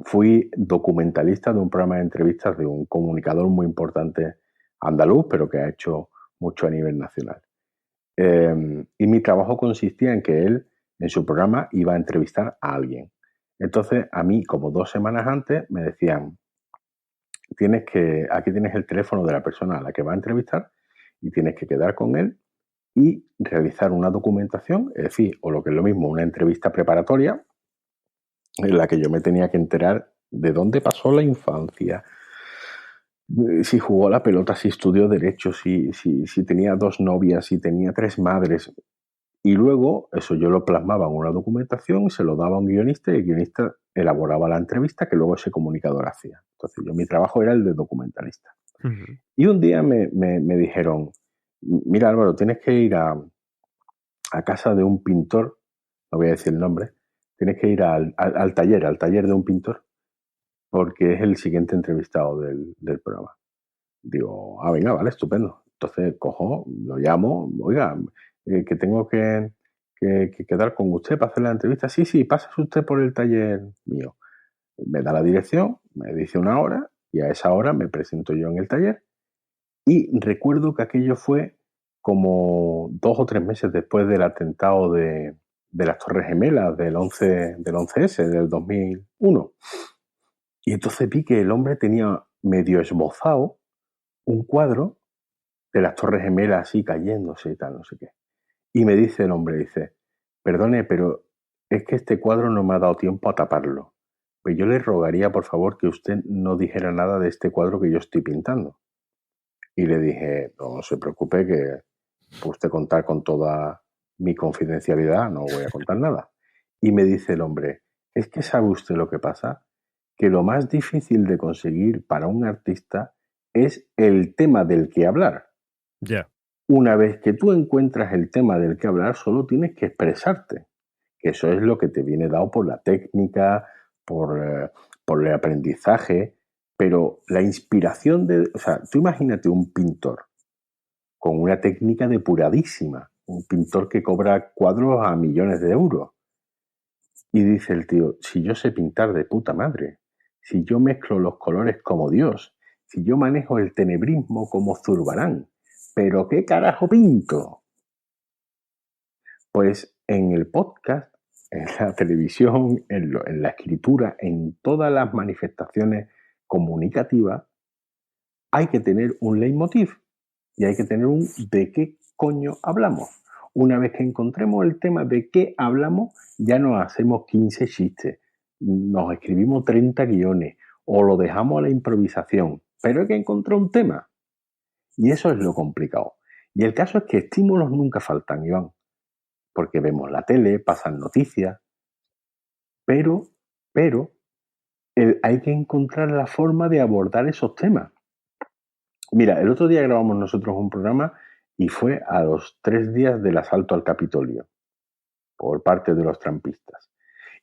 fui documentalista de un programa de entrevistas de un comunicador muy importante andaluz, pero que ha hecho mucho a nivel nacional. Y mi trabajo consistía en que él, en su programa, iba a entrevistar a alguien. Entonces, a mí, como 2 semanas antes, me decían, aquí tienes el teléfono de la persona a la que va a entrevistar y tienes que quedar con él y realizar una documentación, es decir, o lo que es lo mismo, una entrevista preparatoria en la que yo me tenía que enterar de dónde pasó la infancia, si jugó a la pelota, si estudió Derecho, si tenía 2 novias, si tenía 3 madres. Y luego eso yo lo plasmaba en una documentación, se lo daba a un guionista y el guionista elaboraba la entrevista que luego ese comunicador hacía. Entonces mi trabajo era el de documentalista. Uh-huh. Y un día me dijeron, mira Álvaro, tienes que ir a casa de un pintor, no voy a decir el nombre, tienes que ir al taller de un pintor, porque es el siguiente entrevistado del programa. Digo, venga, vale, estupendo. Entonces cojo, lo llamo, oiga, que tengo que quedar con usted para hacer la entrevista. Sí, pásese usted por el taller mío. Me da la dirección, me dice una hora y a esa hora me presento yo en el taller. Y recuerdo que aquello fue como 2 o 3 meses después del atentado de las Torres Gemelas del 11S del 2001. Y entonces vi que el hombre tenía medio esbozado un cuadro de las Torres Gemelas así cayéndose y tal, no sé qué. Y me dice el hombre, dice, perdone, pero es que este cuadro no me ha dado tiempo a taparlo. Pues yo le rogaría, por favor, que usted no dijera nada de este cuadro que yo estoy pintando. Y le dije, no se preocupe, que puede usted contar con toda mi confidencialidad, no voy a contar nada. Y me dice el hombre, es que ¿sabe usted lo que pasa? Que lo más difícil de conseguir para un artista es el tema del que hablar. Ya. Yeah. Una vez que tú encuentras el tema del que hablar, solo tienes que expresarte. Que eso es lo que te viene dado por la técnica, por el aprendizaje, pero la inspiración o sea, tú imagínate un pintor con una técnica depuradísima, un pintor que cobra cuadros a millones de euros. Y dice el tío, si yo sé pintar de puta madre, si yo mezclo los colores como Dios, si yo manejo el tenebrismo como Zurbarán, ¿pero qué carajo pinto? Pues en el podcast, en la televisión, en la escritura, en todas las manifestaciones comunicativas, hay que tener un leitmotiv y hay que tener un ¿de qué coño hablamos? Una vez que encontremos el tema de qué hablamos, ya nos hacemos 15 chistes, nos escribimos 30 guiones o lo dejamos a la improvisación, pero hay que encontrar un tema. Y eso es lo complicado. Y el caso es que estímulos nunca faltan, Iván, porque vemos la tele, pasan noticias, pero hay que encontrar la forma de abordar esos temas. Mira, el otro día grabamos nosotros un programa y fue a los 3 días del asalto al Capitolio por parte de los trampistas.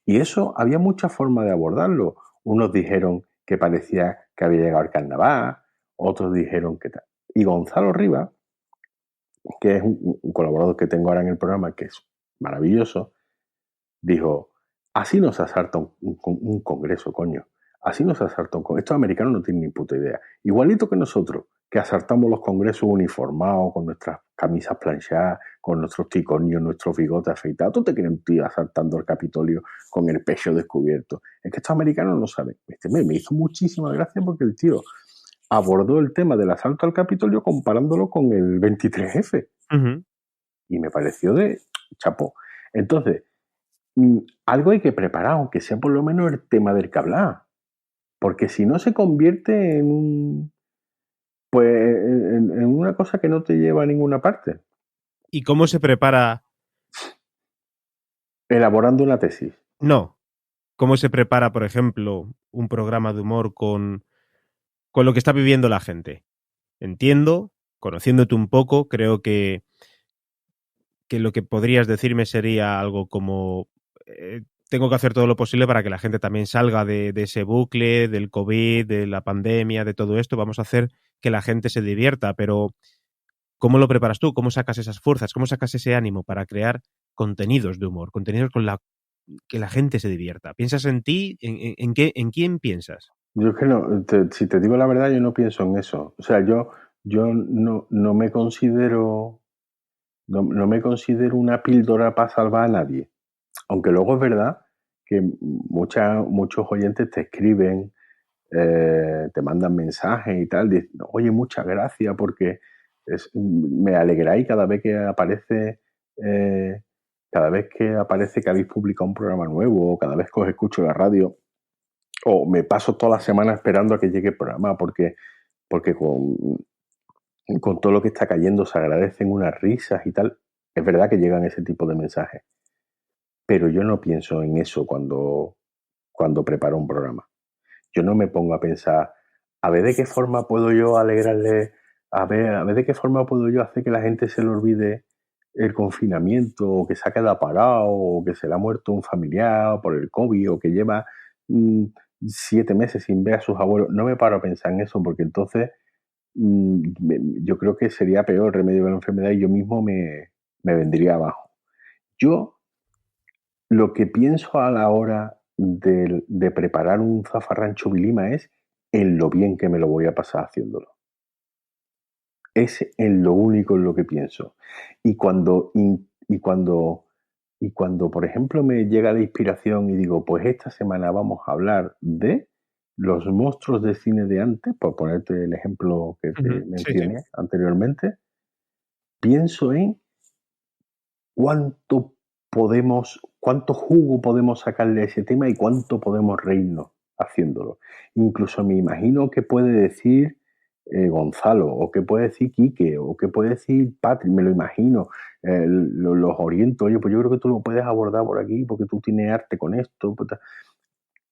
Y eso había muchas formas de abordarlo. Unos dijeron que parecía que había llegado el carnaval, otros dijeron que tal. Y Gonzalo Rivas, que es un colaborador que tengo ahora en el programa, que es maravilloso, dijo, así nos asalta un congreso, coño. Así nos asalta un congreso. Estos americanos no tienen ni puta idea. Igualito que nosotros, que asaltamos los congresos uniformados, con nuestras camisas planchadas, con nuestros ticonios, nuestros bigotes afeitados. ¿Tú te crees un tío asaltando el Capitolio con el pecho descubierto? Es que estos americanos no saben. Me hizo muchísima gracia porque el tío abordó el tema del asalto al Capitolio comparándolo con el 23F. Uh-huh. Y me pareció de chapo. Entonces, algo hay que preparar, aunque sea por lo menos el tema del que hablar. Porque si no se convierte en una cosa que no te lleva a ninguna parte. ¿Y cómo se prepara? Elaborando una tesis. No. ¿Cómo se prepara, por ejemplo, un programa de humor con lo que está viviendo la gente? Entiendo, conociéndote un poco, creo que lo que podrías decirme sería algo como tengo que hacer todo lo posible para que la gente también salga de ese bucle, del COVID, de la pandemia, de todo esto. Vamos a hacer que la gente se divierta, pero ¿cómo lo preparas tú? ¿Cómo sacas esas fuerzas? ¿Cómo sacas ese ánimo para crear contenidos de humor? Contenidos que la gente se divierta. ¿Piensas en ti? ¿En quién piensas? Yo es que no, si te digo la verdad, yo no pienso en eso. O sea, yo no me considero, no me considero una píldora para salvar a nadie. Aunque luego es verdad que muchos oyentes te escriben, te mandan mensajes y tal, dicen, oye, muchas gracias porque me alegráis cada vez que aparece que habéis publicado un programa nuevo, o cada vez que os escucho en la radio, o me paso toda la semana esperando a que llegue el programa porque con todo lo que está cayendo se agradecen unas risas y tal. Es verdad que llegan ese tipo de mensajes, pero yo no pienso en eso cuando preparo un programa. Yo no me pongo a pensar, a ver de qué forma puedo yo alegrarle, a ver de qué forma puedo yo hacer que la gente se le olvide el confinamiento, o que se ha quedado parado, o que se le ha muerto un familiar por el COVID, o que lleva 7 meses sin ver a sus abuelos. No me paro a pensar en eso, porque entonces yo creo que sería peor el remedio de la enfermedad y yo mismo me vendría abajo. Yo lo que pienso a la hora de preparar un zafarrancho vilima es en lo bien que me lo voy a pasar haciéndolo. Es en lo único en lo que pienso. Y cuando, por ejemplo, me llega la inspiración y digo, pues esta semana vamos a hablar de los monstruos de cine de antes, por ponerte el ejemplo que te mencioné anteriormente, pienso en cuánto jugo podemos sacarle a ese tema y cuánto podemos reírnos haciéndolo. Incluso me imagino que puede decir Gonzalo, o que puede decir Quique, o que puede decir Patrick, me lo imagino, los oriento, oye, pues yo creo que tú lo puedes abordar por aquí porque tú tienes arte con esto.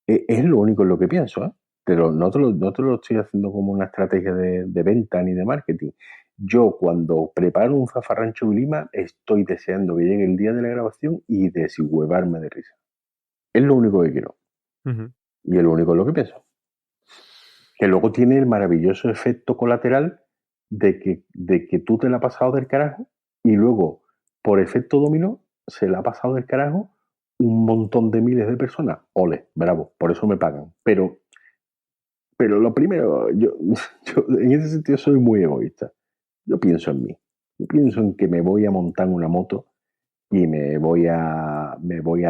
Es lo único en lo que pienso, ¿eh? Pero no te lo estoy haciendo como una estrategia de venta ni de marketing. Yo, cuando preparo un zafarrancho vilima, estoy deseando que llegue el día de la grabación y deshuevarme de risa. Es lo único que quiero. Y es lo único en lo que pienso. Que luego tiene el maravilloso efecto colateral de que tú te la has pasado del carajo y luego, por efecto dominó, se la ha pasado del carajo un montón de miles de personas. Ole, bravo, por eso me pagan. Pero lo primero, yo en ese sentido soy muy egoísta. Yo pienso en mí. Yo pienso en que me voy a montar una moto y me voy a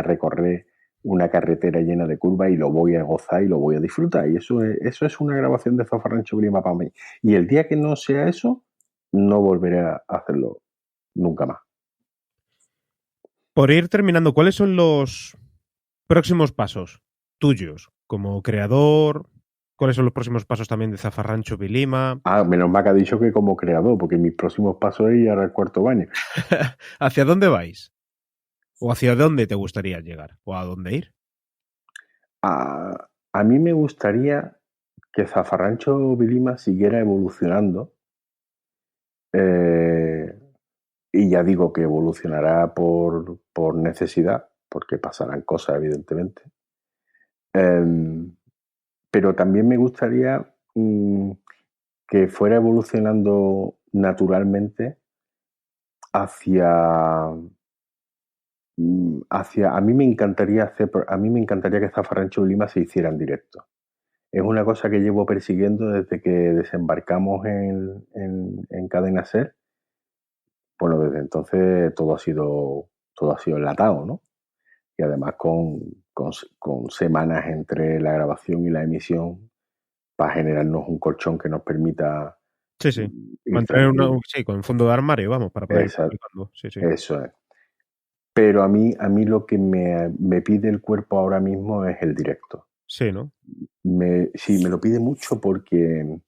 recorrer una carretera llena de curvas y lo voy a gozar y lo voy a disfrutar. Y eso es una grabación de Zafarrancho Vilima para mí. Y el día que no sea eso, no volveré a hacerlo nunca más. Por ir terminando, ¿cuáles son los próximos pasos tuyos como creador? ¿Cuáles son los próximos pasos también de Zafarrancho Vilima? Menos mal que ha dicho que como creador, porque mis próximos pasos es ir al cuarto baño. ¿Hacia dónde vais? ¿O hacia dónde te gustaría llegar? ¿O a dónde ir? A mí me gustaría que Zafarrancho Vilima siguiera evolucionando. Y ya digo que evolucionará por necesidad, porque pasarán cosas, evidentemente. Pero también me gustaría que fuera evolucionando naturalmente hacia a mí me encantaría que Zafarrancho Vilima se hiciera en directo. Es una cosa que llevo persiguiendo desde que desembarcamos en Cadena Ser. Bueno, desde entonces todo ha sido enlatado, ¿no? Y además con semanas entre la grabación y la emisión para generarnos un colchón que nos permita mantener con fondo de armario, vamos, para poder ir publicando. Eso es. Pero a mí lo que me pide el cuerpo ahora mismo es el directo. Sí, ¿no? Me lo pide mucho porque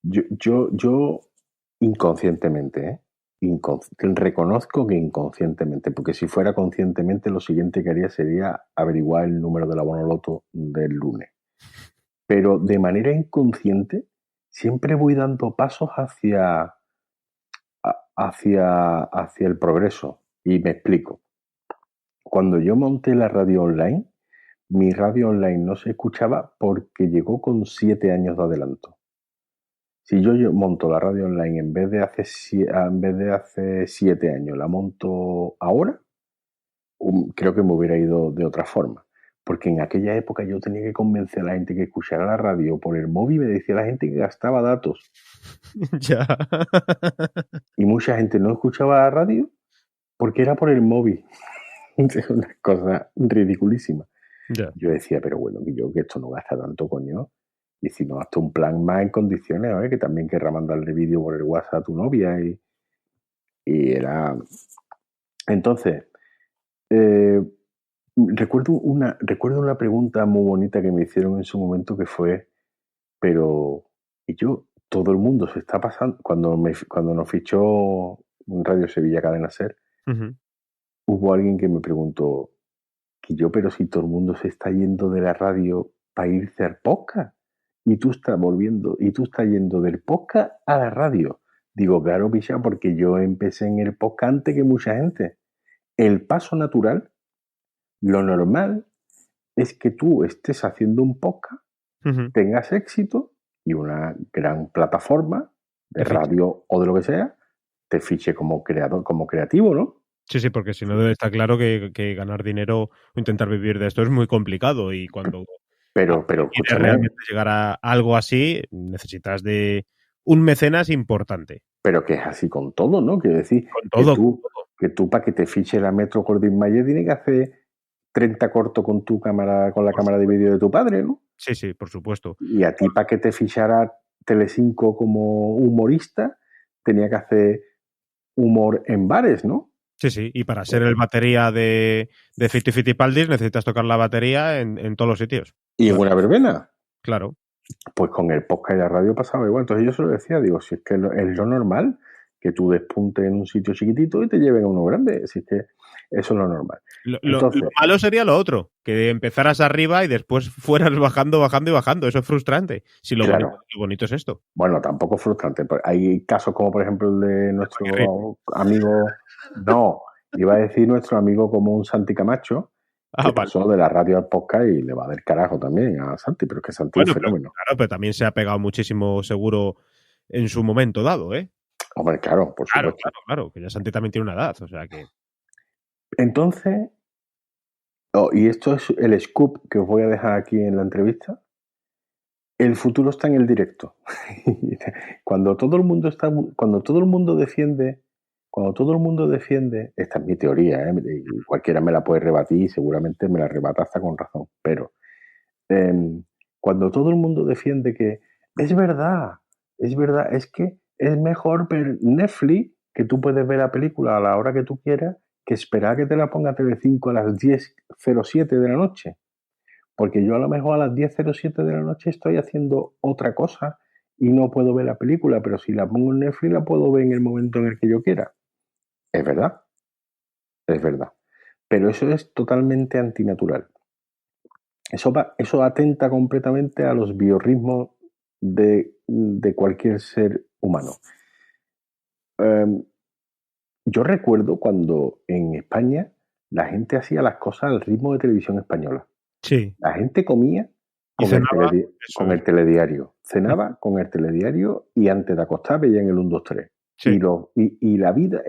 yo inconscientemente, reconozco que inconscientemente, porque si fuera conscientemente lo siguiente que haría sería averiguar el número de la Bonoloto del lunes. Pero de manera inconsciente siempre voy dando pasos hacia el progreso. Y me explico. cuando yo monté la radio online, mi radio online no se escuchaba porque llegó con 7 años de adelanto. Si yo monto la radio online en vez de hace 7 años, la monto ahora, creo que me hubiera ido de otra forma. Porque en aquella época yo tenía que convencer a la gente que escuchara la radio por el móvil, me decía la gente que gastaba datos. Ya. Y mucha gente no escuchaba la radio porque era por el móvil. Es una cosa ridiculísima. Ya. Yo decía, pero bueno, que esto no gasta tanto, coño. Y si no, hasta un plan más en condiciones, ¿eh? Que también querrá mandarle vídeo por el WhatsApp a tu novia. Y era... Entonces, recuerdo una pregunta muy bonita que me hicieron en su momento que fue, pero... Y yo, todo el mundo se está pasando... Cuando nos fichó Radio Sevilla Cadena Ser, hubo alguien que me preguntó, pero si todo el mundo se está yendo de la radio para irse al podcast, y tú estás yendo del podcast a la radio. Digo, claro, picha, porque yo empecé en el podcast antes que mucha gente. El paso natural, lo normal, es que tú estés haciendo un podcast, tengas éxito y una gran plataforma de radio o de lo que sea, te fiche como creador, como creativo, ¿no? Sí, porque si no está claro que ganar dinero o intentar vivir de esto es muy complicado y cuando pero quieres realmente llegar a algo así necesitas de un mecenas importante. Pero que es así con todo, ¿no? Quiero decir, con todo, que tú para que te fiche la Metro Goldwyn Mayer tienes que hacer 30 cortos con tu cámara, con la cámara de vídeo de tu padre, ¿no? Sí, por supuesto. Y a ti para que te fichara Telecinco como humorista tenía que hacer humor en bares, ¿no? Sí, y para ser el batería de Fiti Fitipaldis necesitas tocar la batería en todos los sitios. Y en una verbena. Claro. Pues con el podcast y la radio pasaba igual. Entonces yo se lo decía, digo, si es que es lo normal que tú despuntes en un sitio chiquitito y te lleven a uno grande. Si es que eso es lo normal. Entonces, lo malo sería lo otro, que empezaras arriba y después fueras bajando. Eso es frustrante. Si lo bonito es esto. Bueno, tampoco es frustrante. Hay casos como, por ejemplo, el de nuestro amigo... No, iba a decir nuestro amigo como un Santi Camacho, que pasó de la radio al podcast y le va del carajo también a Santi, pero es que Santi es un fenómeno. Pero también se ha pegado muchísimo seguro en su momento dado, ¿eh? Hombre, claro, por supuesto. Claro, que ya Santi también tiene una edad, o sea que... Entonces, y esto es el scoop que os voy a dejar aquí en la entrevista, el futuro está en el directo. Cuando todo el mundo defiende, esta es mi teoría, cualquiera me la puede rebatir y seguramente me la rebata hasta con razón, pero cuando todo el mundo defiende que es verdad, es que es mejor ver Netflix, que tú puedes ver la película a la hora que tú quieras, que esperar que te la ponga Telecinco a las 10:07 de la noche. Porque yo a lo mejor a las 10:07 de la noche estoy haciendo otra cosa y no puedo ver la película, pero si la pongo en Netflix la puedo ver en el momento en el que yo quiera. Es verdad. Pero eso es totalmente antinatural. Eso atenta completamente a los biorritmos de cualquier ser humano. Yo recuerdo cuando en España la gente hacía las cosas al ritmo de televisión española. Sí. La gente comía con el telediario. Cenaba con el telediario y antes de acostar veían el 1, 2, 3. Sí. Y la vida,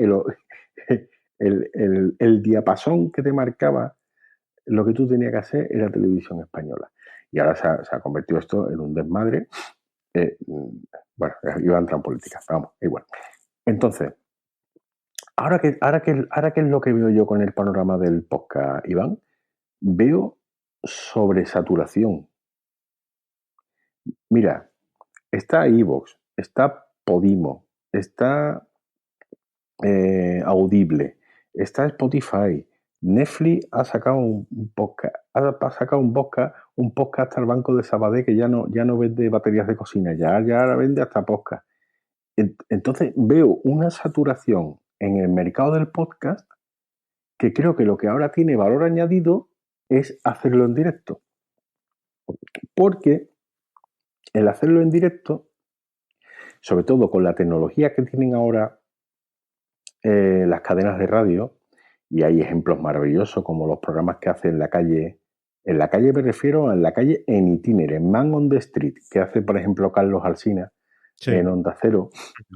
el diapasón que te marcaba lo que tú tenías que hacer era televisión española. Y ahora se ha convertido esto en un desmadre. Bueno, iba a entrar en política, vamos, igual. Entonces, ahora que es lo que veo yo con el panorama del podcast, Iván, veo sobresaturación. Mira, está iVoox, está Podimo, está Audible, está Spotify, Netflix ha sacado un podcast, un podcast al Banco de Sabadell que ya no vende baterías de cocina, ya vende hasta podcast. Entonces veo una saturación en el mercado del podcast que creo que lo que ahora tiene valor añadido es hacerlo en directo. Porque el hacerlo en directo, sobre todo con la tecnología que tienen ahora las cadenas de radio Y hay ejemplos maravillosos como los programas que hace en la calle. En la calle me refiero a en la calle en itinere, Man on the Street, que hace, por ejemplo, Carlos Alsina en Onda Cero,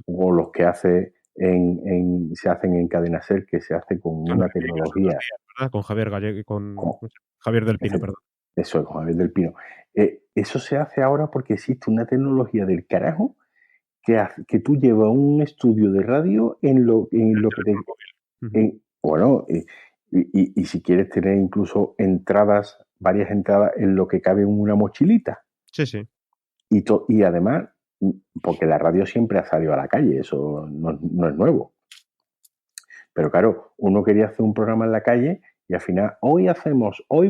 o los que hace se hacen en Cadena Ser, que se hace con una tecnología. ¿Verdad? Con Javier Gallego, Javier del Pino, perdón. Eso es, con Javier del Pino. Eso se hace ahora porque existe una tecnología del carajo que tú llevas un estudio de radio en lo que te... Bueno, y si quieres tener incluso varias entradas en lo que cabe en una mochilita. Sí, sí. Y además, porque la radio siempre ha salido a la calle, eso no es nuevo. Pero claro, uno quería hacer un programa en la calle y al final, hoy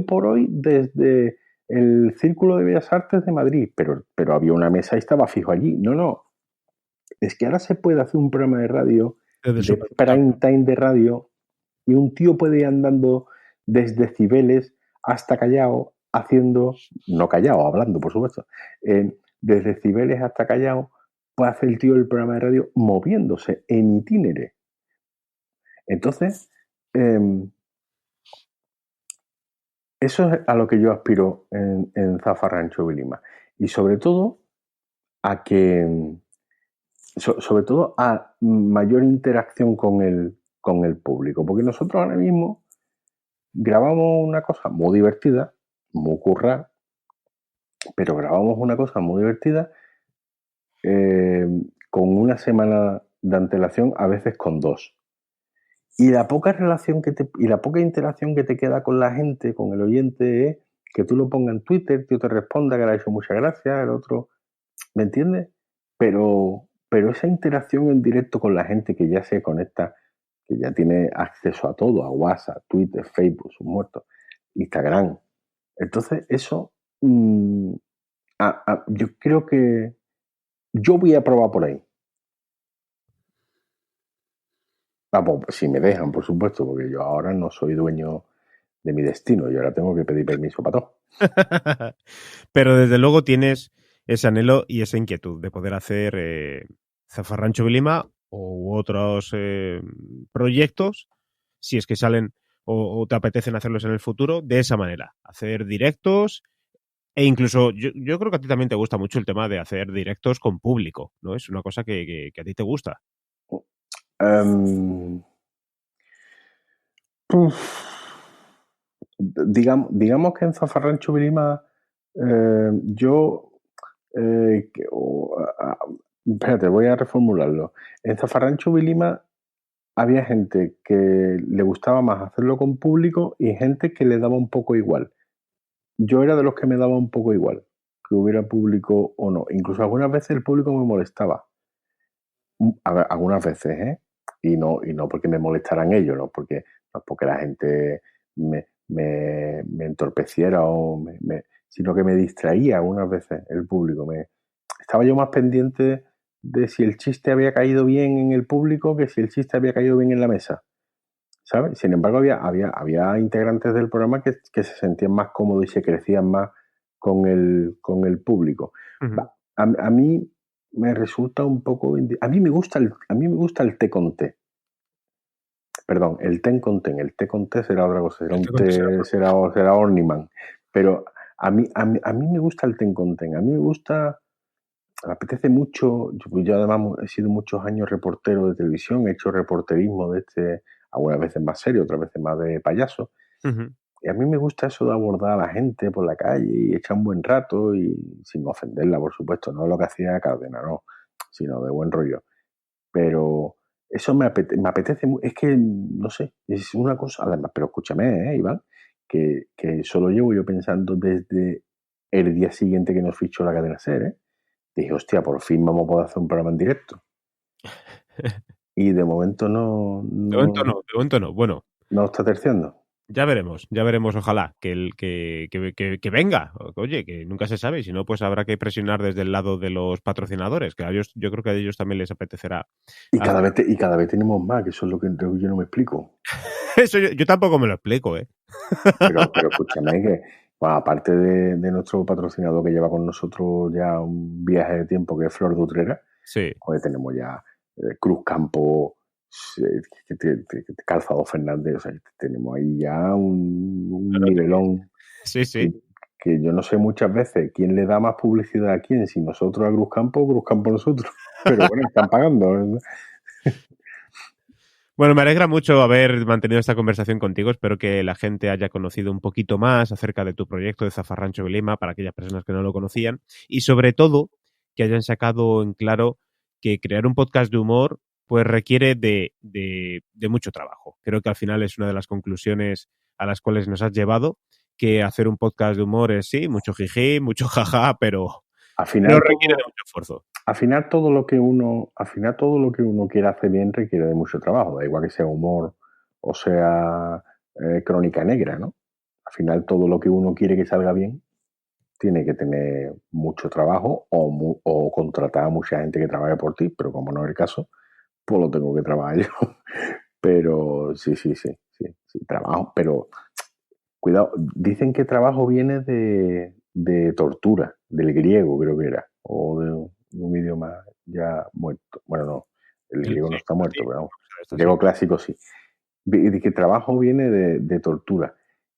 por hoy, desde el Círculo de Bellas Artes de Madrid, pero había una mesa y estaba fijo allí. No. Es que ahora se puede hacer un programa de radio, de prime time de radio, y un tío puede ir andando desde Cibeles hasta Callao, no Callao, hablando, por supuesto, desde Cibeles hasta Callao, puede hacer el tío el programa de radio moviéndose en itinere. Entonces, eso es a lo que yo aspiro en Zafarrancho Vilima. Y sobre todo a mayor interacción con el público. Porque nosotros ahora mismo grabamos una cosa muy divertida, muy currada, pero grabamos una cosa muy divertida con una semana de antelación, a veces con 2. Y la poca interacción que te queda con la gente, con el oyente, es que tú lo pongas en Twitter, el tío te responda que le ha hecho muchas gracias, el otro, ¿me entiendes? Pero esa interacción en directo con la gente que ya se conecta, que ya tiene acceso a todo, a WhatsApp, Twitter, Facebook, sus muertos, Instagram. Entonces, eso, yo creo que yo voy a probar por ahí. Pues, si me dejan, por supuesto, porque yo ahora no soy dueño de mi destino, yo ahora tengo que pedir permiso para todo. Pero desde luego tienes ese anhelo y esa inquietud de poder hacer Zafarrancho Vilima u otros proyectos, si es que salen o te apetecen hacerlos en el futuro, de esa manera, hacer directos e incluso yo creo que a ti también te gusta mucho el tema de hacer directos con público, ¿no? Es una cosa que a ti te gusta. Digamos que en Zafarrancho Vilima espérate, voy a reformularlo. En Zafarrancho Vilima había gente que le gustaba más hacerlo con público y gente que le daba un poco igual. Yo era de los que me daba un poco igual, que hubiera público o no. Incluso algunas veces el público me molestaba. A ver, algunas veces, ¿eh? Y no porque me molestaran ellos, no porque la gente me entorpeciera sino que me distraía algunas veces el público. Estaba yo más pendiente de si el chiste había caído bien en el público que si el chiste había caído bien en la mesa, ¿sabes? Sin embargo, había integrantes del programa que se sentían más cómodos y se crecían más con el público. Uh-huh. A mí me resulta un poco... A mí me gusta el té con té. Perdón, el té con té. El té con té será otra cosa, será Orniman. Pero a mí me gusta el té con té. A mí me apetece mucho. Yo además he sido muchos años reportero de televisión, he hecho reporterismo algunas veces más serio, otras veces más de payaso. Uh-huh. Y a mí me gusta eso de abordar a la gente por la calle y echar un buen rato y sin ofenderla, por supuesto, no es lo que hacía Cárdenas, no, sino de buen rollo. Pero eso me apetece, es que, no sé, es una cosa, además, pero escúchame, Iván, que solo llevo yo pensando desde el día siguiente que nos fichó la cadena SER, ¿eh? Dije, hostia, por fin vamos a poder hacer un programa en directo. Y de momento no. De momento no. Bueno. No está terciando. Ya veremos, ojalá, que venga. Oye, que nunca se sabe, si no, pues habrá que presionar desde el lado de los patrocinadores, que a ellos, yo creo que a ellos también les apetecerá. Y cada vez tenemos más, que eso es lo que yo no me explico. Eso yo tampoco me lo explico, ¿eh? Pero escúchame, que bueno, aparte de nuestro patrocinador que lleva con nosotros ya un viaje de tiempo, que es Flor de Utrera, sí. Joder, tenemos ya Cruz Campo, Calzado Fernández, o sea, tenemos ahí ya un nivelón. Sí, sí. Que yo no sé muchas veces quién le da más publicidad a quién, si nosotros a Cruzcampo o Cruzcampo a nosotros. Pero bueno, están pagando, ¿verdad? Bueno, me alegra mucho haber mantenido esta conversación contigo. Espero que la gente haya conocido un poquito más acerca de tu proyecto de Zafarrancho de Lima para aquellas personas que no lo conocían y sobre todo que hayan sacado en claro que crear un podcast de humor pues requiere de mucho trabajo. Creo que al final es una de las conclusiones a las cuales nos has llevado, que hacer un podcast de humor es sí, mucho jiji, mucho jaja, pero al final no requiere de mucho esfuerzo. Al final todo lo que uno quiere hacer bien requiere de mucho trabajo, da igual que sea humor o sea crónica negra, ¿no? Al final todo lo que uno quiere que salga bien tiene que tener mucho trabajo o contratar a mucha gente que trabaje por ti, pero como no es el caso, pues lo tengo que trabajar yo. Pero sí, trabajo, pero cuidado, dicen que trabajo viene de tortura, del griego creo que era, o de un idioma ya muerto. Bueno, no, el griego no está muerto, pero vamos, el griego clásico sí. De que trabajo viene de tortura.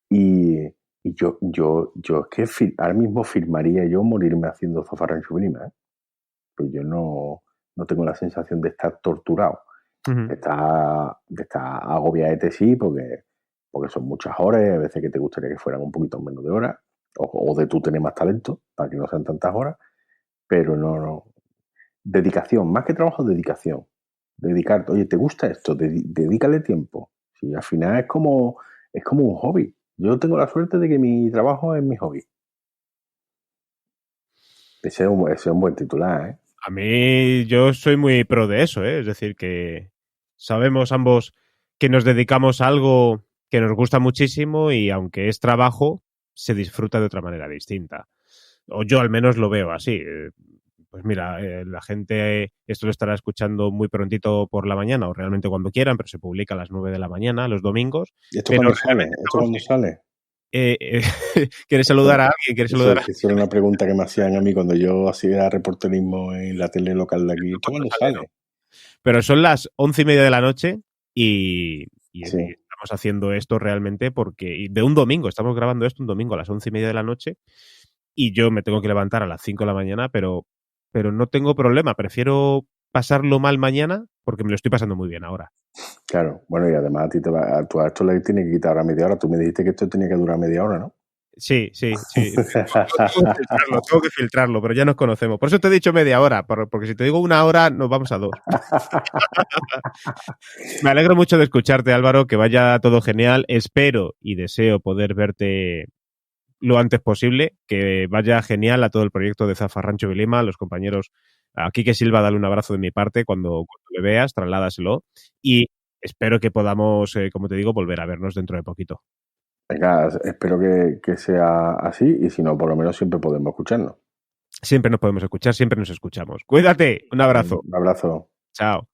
Y yo es que ahora mismo firmaría yo morirme haciendo Zafarrancho de Lima, ¿eh? Pues yo no tengo la sensación de estar torturado. Uh-huh. De estar agobiado, sí, porque son muchas horas, a veces que te gustaría que fueran un poquito menos de horas, o de tú tener más talento, para que no sean tantas horas, pero no. Dedicación, más que trabajo, dedicación. Dedicarte, oye, ¿te gusta esto? Dedícale tiempo. Sí, al final es como un hobby. Yo tengo la suerte de que mi trabajo es mi hobby. Ese es un buen titular, ¿eh? A mí, yo soy muy pro de eso, ¿eh? Es decir, que sabemos ambos que nos dedicamos a algo que nos gusta muchísimo y aunque es trabajo, se disfruta de otra manera distinta. O yo al menos lo veo así. Pues mira, la gente esto lo estará escuchando muy prontito por la mañana o realmente cuando quieran, pero se publica a las 9 de la mañana, los domingos. ¿Y esto cuándo sale? ¿Sale? ¿Quieres saludar a alguien? ¿Quieres saludar a alguien? Esa era una pregunta que me hacían a mí cuando yo hacía reporterismo en la tele local de aquí. ¿Esto cuándo sale? Pero son las 11:30 de la noche y estamos haciendo esto realmente porque de un domingo, estamos grabando esto un domingo a las 11:30 de la noche y yo me tengo que levantar a las 5 de la mañana, pero no tengo problema, prefiero pasarlo mal mañana porque me lo estoy pasando muy bien ahora. Claro, bueno, y además a esto le tiene que quitar ahora media hora. Tú me dijiste que esto tenía que durar media hora, ¿no? Sí. Tengo que filtrarlo, pero ya nos conocemos. Por eso te he dicho media hora, porque si te digo una hora, nos vamos a 2. Me alegro mucho de escucharte, Álvaro, que vaya todo genial. Espero y deseo poder verte lo antes posible, que vaya genial a todo el proyecto de Zafarrancho de Lima, a los compañeros. A Quique Silva, dale un abrazo de mi parte cuando le veas, trasládaselo. Y espero que podamos, como te digo, volver a vernos dentro de poquito. Venga, espero que sea así y si no, por lo menos siempre podemos escucharnos. Siempre nos podemos escuchar, siempre nos escuchamos. Cuídate, un abrazo. Un abrazo. Chao.